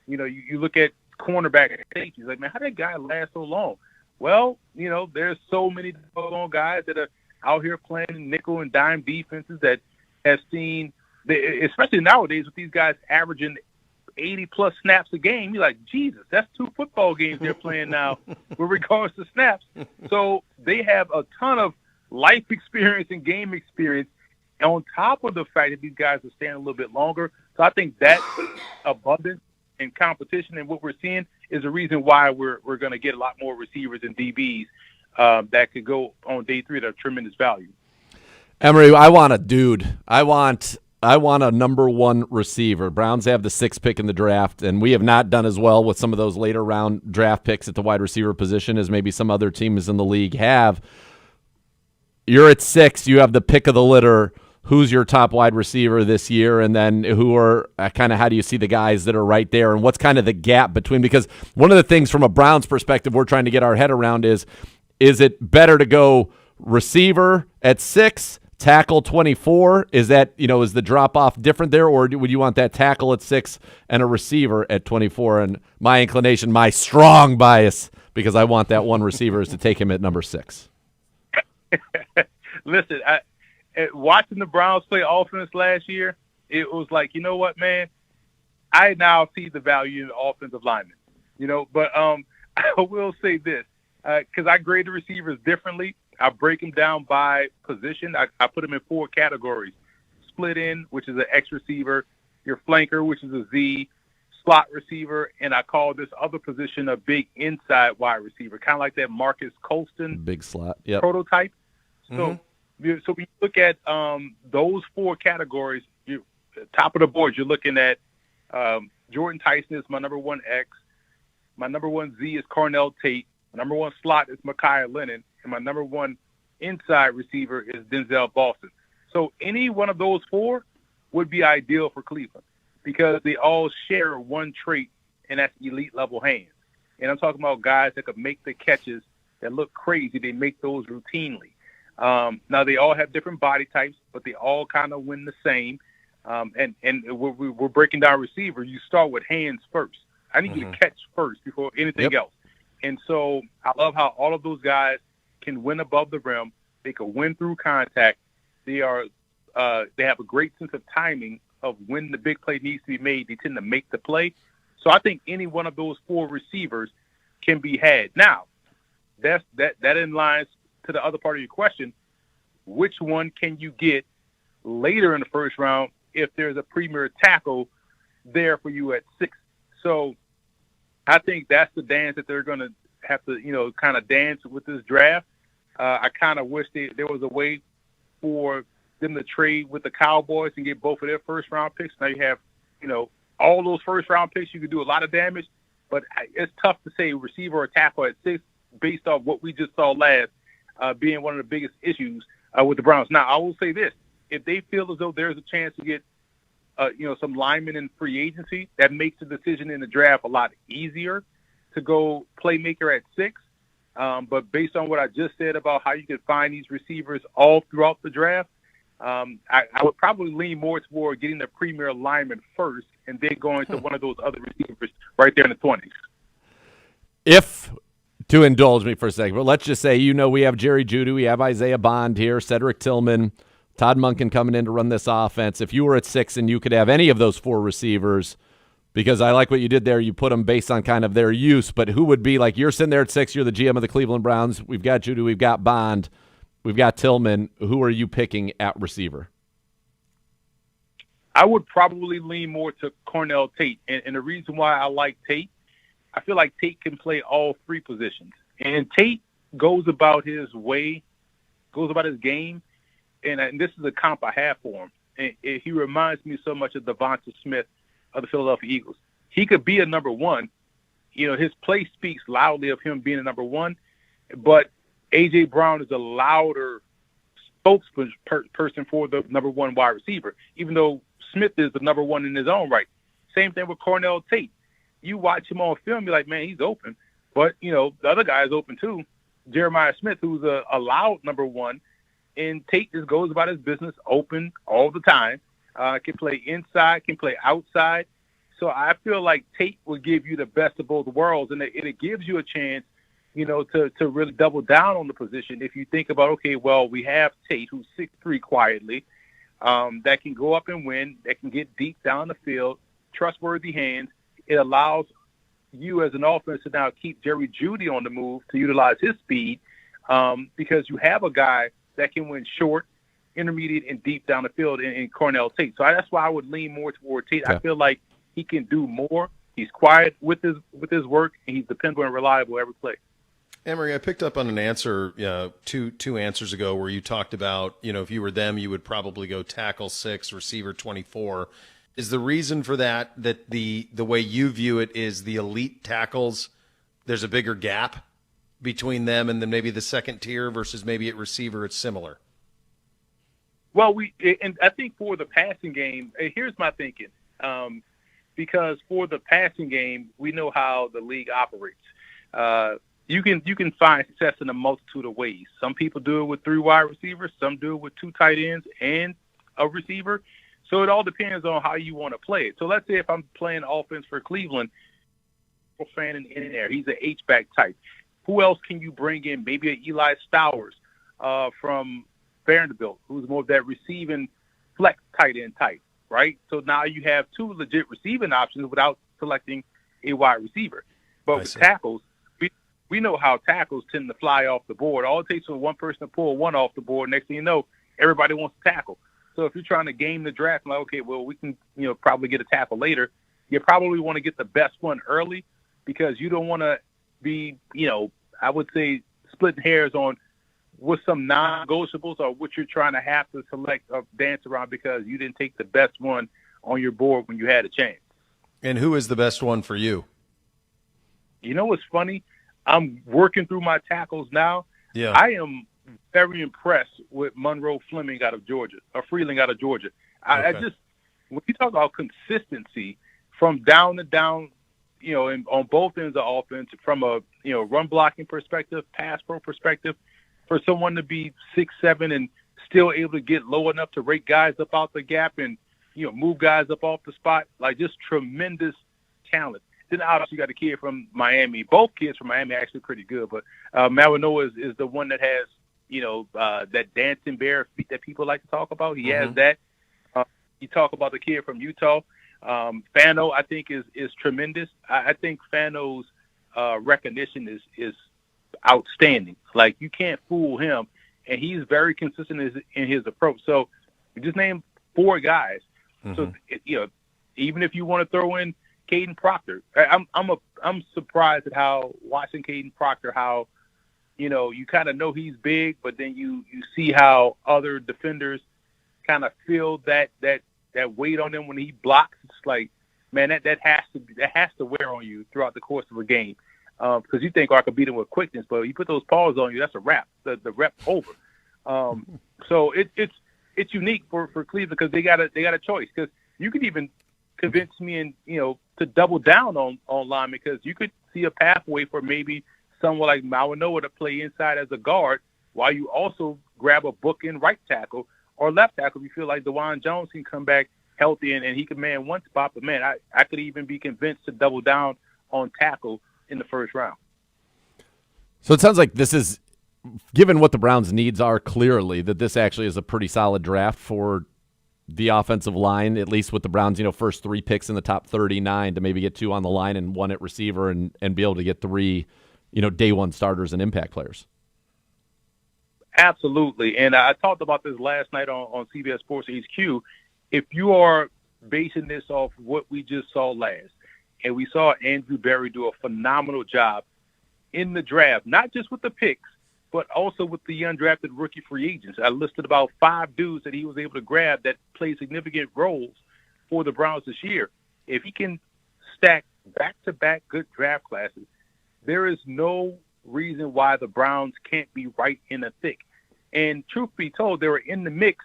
You know, you look at cornerback and safety, like, man, how did that guy last so long? Well, you know, there's so many guys that are out here playing nickel and dime defenses that have seen, especially nowadays with these guys averaging 80-plus snaps a game, you're like, Jesus, that's 2 football games they're playing now with regards to snaps. So they have a ton of life experience and game experience on top of the fact that these guys are staying a little bit longer. So I think that abundance and competition and what we're seeing is the reason why we're going to get a lot more receivers and DBs that could go on day 3 that are tremendous value. Emory, I want a dude. I want a number 1 receiver. Browns have the 6th pick in the draft, and we have not done as well with some of those later round draft picks at the wide receiver position as maybe some other teams in the league have. You're at 6. You have the pick of the litter. Who's your top wide receiver this year? And then who are kind of, how do you see the guys that are right there? And what's kind of the gap between? Because one of the things from a Browns perspective we're trying to get our head around is it better to go receiver at 6, tackle 24? Is that, you know, is the drop off different there, or would you want that tackle at 6 and a receiver at 24? And my inclination, my strong bias, because I want that one receiver, is to take him at number 6. Listen, watching the Browns play offense last year, it was like, you know what, man, I now see the value in the offensive lineman, you know. But I will say this, because I grade the receivers differently. I break them down by position. I put them in 4 categories. Split end, which is an X receiver, your flanker, which is a Z, slot receiver, and I call this other position a big inside wide receiver, kind of like that Marcus Colston big slot prototype. So, so when you look at those 4 categories, top of the board, you're looking at Jordan Tyson is my number 1 X. My number 1 Z is Cornell Tate. My number 1 slot is Micaiah Lennon. And my number 1 inside receiver is Denzel Boston. So any one of those 4 would be ideal for Cleveland because they all share one trait, and that's elite level hands. And I'm talking about guys that could make the catches that look crazy. They make those routinely. Now, they all have different body types, but they all kind of win the same. And we're breaking down receiver. You start with hands first. I need you to catch first before anything else. And so I love how all of those guys can win above the rim. They can win through contact. They have a great sense of timing of when the big play needs to be made. They tend to make the play. So I think any one of those 4 receivers can be had. Now, that in lines to the other part of your question. Which one can you get later in the first round if there's a premier tackle there for you at 6? So I think that's the dance that they're going to have to, kind of dance with this draft. I kind of wish there was a way for them to trade with the Cowboys and get both of their first-round picks. Now you have, all those first-round picks. You could do a lot of damage, but it's tough to say receiver or tackle at 6 based off what we just saw last being one of the biggest issues with the Browns. Now, I will say this. If they feel as though there's a chance to get some linemen in free agency, that makes the decision in the draft a lot easier to go playmaker at 6. But based on what I just said about how you can find these receivers all throughout the draft, I would probably lean more toward getting the premier lineman first and then going to one of those other receivers right there in the 20s. To indulge me for a second, but let's just say, we have Jerry Jeudy, we have Isaiah Bond here, Cedric Tillman, Todd Monken coming in to run this offense. If you were at 6 and you could have any of those 4 receivers, because I like what you did there, you put them based on kind of their use, but who would be, like, you're sitting there at 6, you're the GM of the Cleveland Browns, we've got Jeudy, we've got Bond, we've got Tillman. Who are you picking at receiver? I would probably lean more to Cornell Tate, and the reason why I like Tate, I feel like Tate can play all 3 positions. And Tate goes about his game, and this is a comp I have for him. And he reminds me so much of Devonta Smith of the Philadelphia Eagles. He could be a number 1. His play speaks loudly of him being a number 1, but A.J. Brown is a louder spokesperson for the number 1 wide receiver, even though Smith is the number 1 in his own right. Same thing with Cornell Tate. You watch him on film, you're like, man, he's open. But, the other guy is open too. Jeremiah Smith, who's a loud number 1, and Tate just goes about his business open all the time. Can play inside, can play outside. So I feel like Tate will give you the best of both worlds, and it gives you a chance, to really double down on the position. If you think about, okay, well, we have Tate, who's 6'3" quietly, that can go up and win, that can get deep down the field, trustworthy hands. It allows you as an offense to now keep Jerry Jeudy on the move to utilize his speed because you have a guy that can win short, intermediate, and deep down the field in Cornell Tate. So that's why I would lean more toward Tate. Okay. I feel like he can do more. He's quiet with his work, and he's dependable and reliable every play. Emory, I picked up on an answer two answers ago where you talked about, if you were them, you would probably go tackle 6, receiver 24. Is the reason for that the way you view it is the elite tackles, there's a bigger gap between them and then maybe the second tier versus maybe at receiver it's similar? Well, and I think for the passing game, here's my thinking. Because for the passing game, we know how the league operates. You can find success in a multitude of ways. Some people do it with 3 wide receivers. Some do it with 2 tight ends and a receiver. So it all depends on how you want to play it. So let's say if I'm playing offense for Cleveland, fan in there, he's an H-back type. Who else can you bring in? Maybe an Eli Stowers from Vanderbeek, who's more of that receiving flex tight end type, right? So now you have 2 legit receiving options without selecting a wide receiver. But with tackles, we know how tackles tend to fly off the board. All it takes for one person to pull one off the board. Next thing you know, everybody wants to tackle. So if you're trying to game the draft, like, okay, well, we can, probably get a tackle later. You probably want to get the best one early because you don't want to be, I would say splitting hairs on what's some non-negotiables or what you're trying to have to select or dance around because you didn't take the best one on your board when you had a chance. And who is the best one for you? You know what's funny? I'm working through my tackles now. Yeah. I am very impressed with Monroe Freeling out of Georgia. Okay. I just, when you talk about consistency from down to down, and on both ends of offense, from a run blocking perspective, pass pro perspective, for someone to be 6'7" and still able to get low enough to rake guys up out the gap and move guys up off the spot, like just tremendous talent. Then obviously you got a kid from Miami. Both kids from Miami are actually pretty good, but Manoa is the one that has that dancing bear feet that people like to talk about. He has that. You talk about the kid from Utah. Fano, I think, is tremendous. I think Fano's recognition is outstanding. Like, you can't fool him, and he's very consistent in his approach. So we just named 4 guys. So even if you want to throw in Caden Proctor, I'm surprised at how watching Caden Proctor, how you kind of know he's big, but then you see how other defenders kind of feel that weight on him when he blocks. It's like, man, that has to wear on you throughout the course of a game, because you think, I could beat him with quickness, but you put those paws on you, that's a wrap. The rep's over. So it's unique for Cleveland because they got a choice, because you could even convince me and to double down on line, because you could see a pathway for maybe someone like Manoa to play inside as a guard while you also grab a bookend right tackle or left tackle. You feel like DeJuan Jones can come back healthy and he can man one spot, but man, I could even be convinced to double down on tackle in the first round. So it sounds like this is, given what the Browns' needs are, clearly, that this actually is a pretty solid draft for the offensive line, at least with the Browns, first 3 picks in the top 39 to maybe get 2 on the line and 1 at receiver and be able to get 3, day one starters and impact players. Absolutely. And I talked about this last night on CBS Sports HQ. If you are basing this off what we just saw last, and we saw Andrew Berry do a phenomenal job in the draft, not just with the picks, but also with the undrafted rookie free agents. I listed about 5 dudes that he was able to grab that play significant roles for the Browns this year. If he can stack back-to-back good draft classes, there is no reason why the Browns can't be right in the thick. And truth be told, they were in the mix,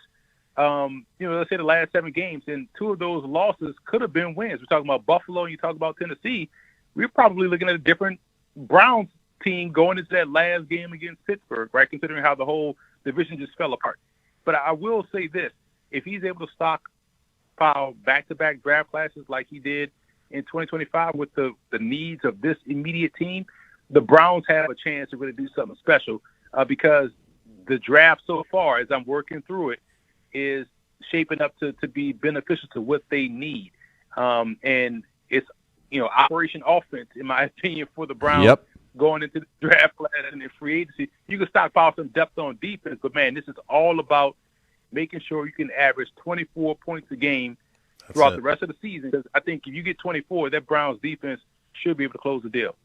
let's say the last 7 games, and 2 of those losses could have been wins. We're talking about Buffalo, and you talk about Tennessee. We're probably looking at a different Browns team going into that last game against Pittsburgh, right, considering how the whole division just fell apart. But I will say this. If he's able to stockpile back-to-back draft classes like he did in 2025 with the needs of this immediate team, the Browns have a chance to really do something special because the draft so far, as I'm working through it, is shaping up to be beneficial to what they need. And it's, Operation Offense, in my opinion, for the Browns going into the draft class and in free agency. You can stockpile some depth on defense, but, man, this is all about making sure you can average 24 points a game throughout the rest of the season. Because I think if you get 24, that Browns defense should be able to close the deal.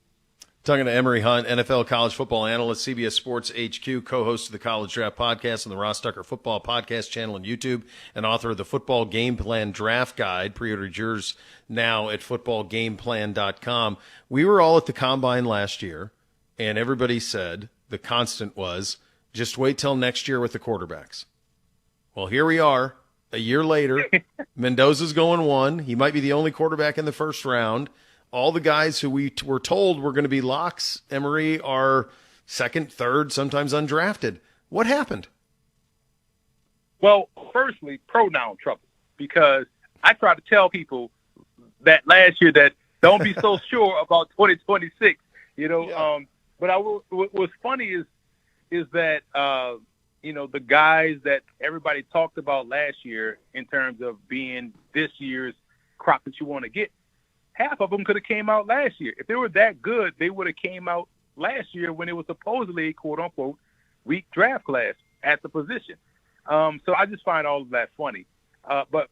Talking to Emory Hunt, NFL college football analyst, CBS Sports HQ, co-host of the College Draft Podcast on the Ross Tucker Football Podcast channel on YouTube, and author of the Football Game Plan Draft Guide. Pre-order yours now at footballgameplan.com. We were all at the Combine last year, and everybody said the constant was, just wait till next year with the quarterbacks. Well, here we are, a year later. Mendoza's going 1. He might be the only quarterback in the first round. All the guys who we were told were going to be locks, Emory, are 2nd, 3rd, sometimes undrafted. What happened? Well, firstly, pronoun trouble, because I tried to tell people that last year that don't be so sure about 2026, But what's funny is that, the guys that everybody talked about last year in terms of being this year's crop that you want to get, half of them could have came out last year. If they were that good, they would have came out last year when it was supposedly a quote-unquote weak draft class at the position. So I just find all of that funny. But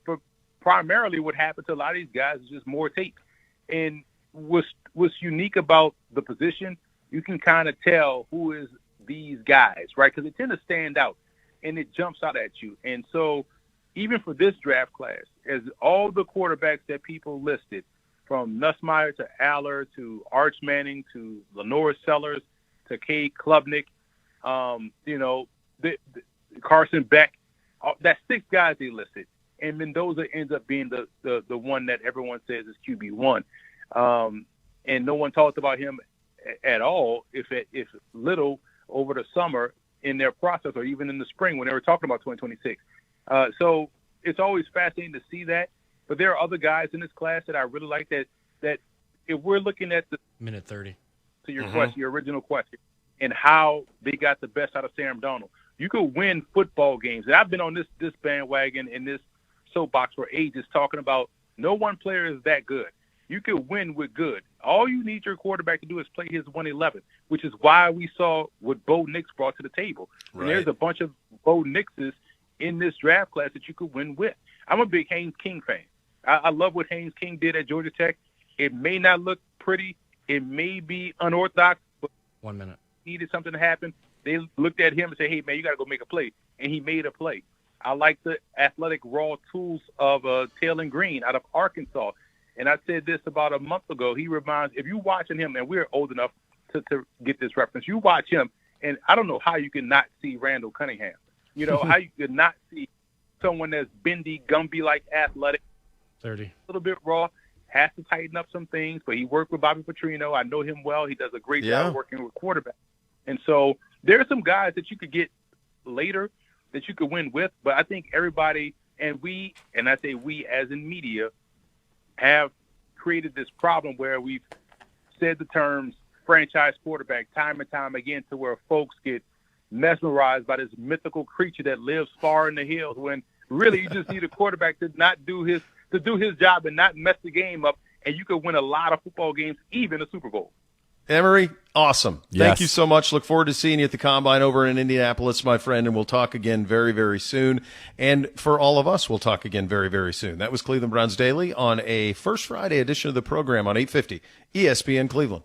primarily what happened to a lot of these guys is just more tape. And what's unique about the position, you can kind of tell who is these guys, right? Because they tend to stand out, and it jumps out at you. And so even for this draft class, as all the quarterbacks that people listed, from Nussmeier to Aller to Arch Manning to Lenore Sellers to Cade Klubnik, Carson Beck, that's 6 guys they listed. And Mendoza ends up being the one that everyone says is QB1. And no one talked about him at all, if little, over the summer in their process, or even in the spring when they were talking about 2026. So it's always fascinating to see that. But there are other guys in this class that I really like that if we're looking at the minute 30 to your question, your original question, and how they got the best out of Sam Darnold. You could win football games. And I've been on this bandwagon in this soapbox for ages talking about no one player is that good. You could win with good. All you need your quarterback to do is play his 111, which is why we saw what Bo Nix brought to the table. Right. And there's a bunch of Bo Nixes in this draft class that you could win with. I'm a big Haynes King fan. I love what Haynes King did at Georgia Tech. It may not look pretty. It may be unorthodox, but 1 minute. Needed something to happen. They looked at him and said, hey, man, you got to go make a play. And he made a play. I like the athletic raw tools of Taylor Green out of Arkansas. And I said this about a month ago. He reminds, if you're watching him, and we're old enough to get this reference, you watch him, and I don't know how you can not see Randall Cunningham. You know, how you could not see someone that's bendy, Gumby-like athletic. 30. A little bit raw, has to tighten up some things, but he worked with Bobby Petrino. I know him well. He does a great job working with quarterbacks. And so there are some guys that you could get later that you could win with, but I think everybody, and I say we as in media, have created this problem where we've said the terms franchise quarterback time and time again to where folks get mesmerized by this mythical creature that lives far in the hills, when really you just need a quarterback to do his job and not mess the game up, and you could win a lot of football games, even a Super Bowl. Emory, awesome. Yes. Thank you so much. Look forward to seeing you at the Combine over in Indianapolis, my friend, and we'll talk again very, very soon. And for all of us, we'll talk again very, very soon. That was Cleveland Browns Daily on a First Friday edition of the program on 850 ESPN Cleveland.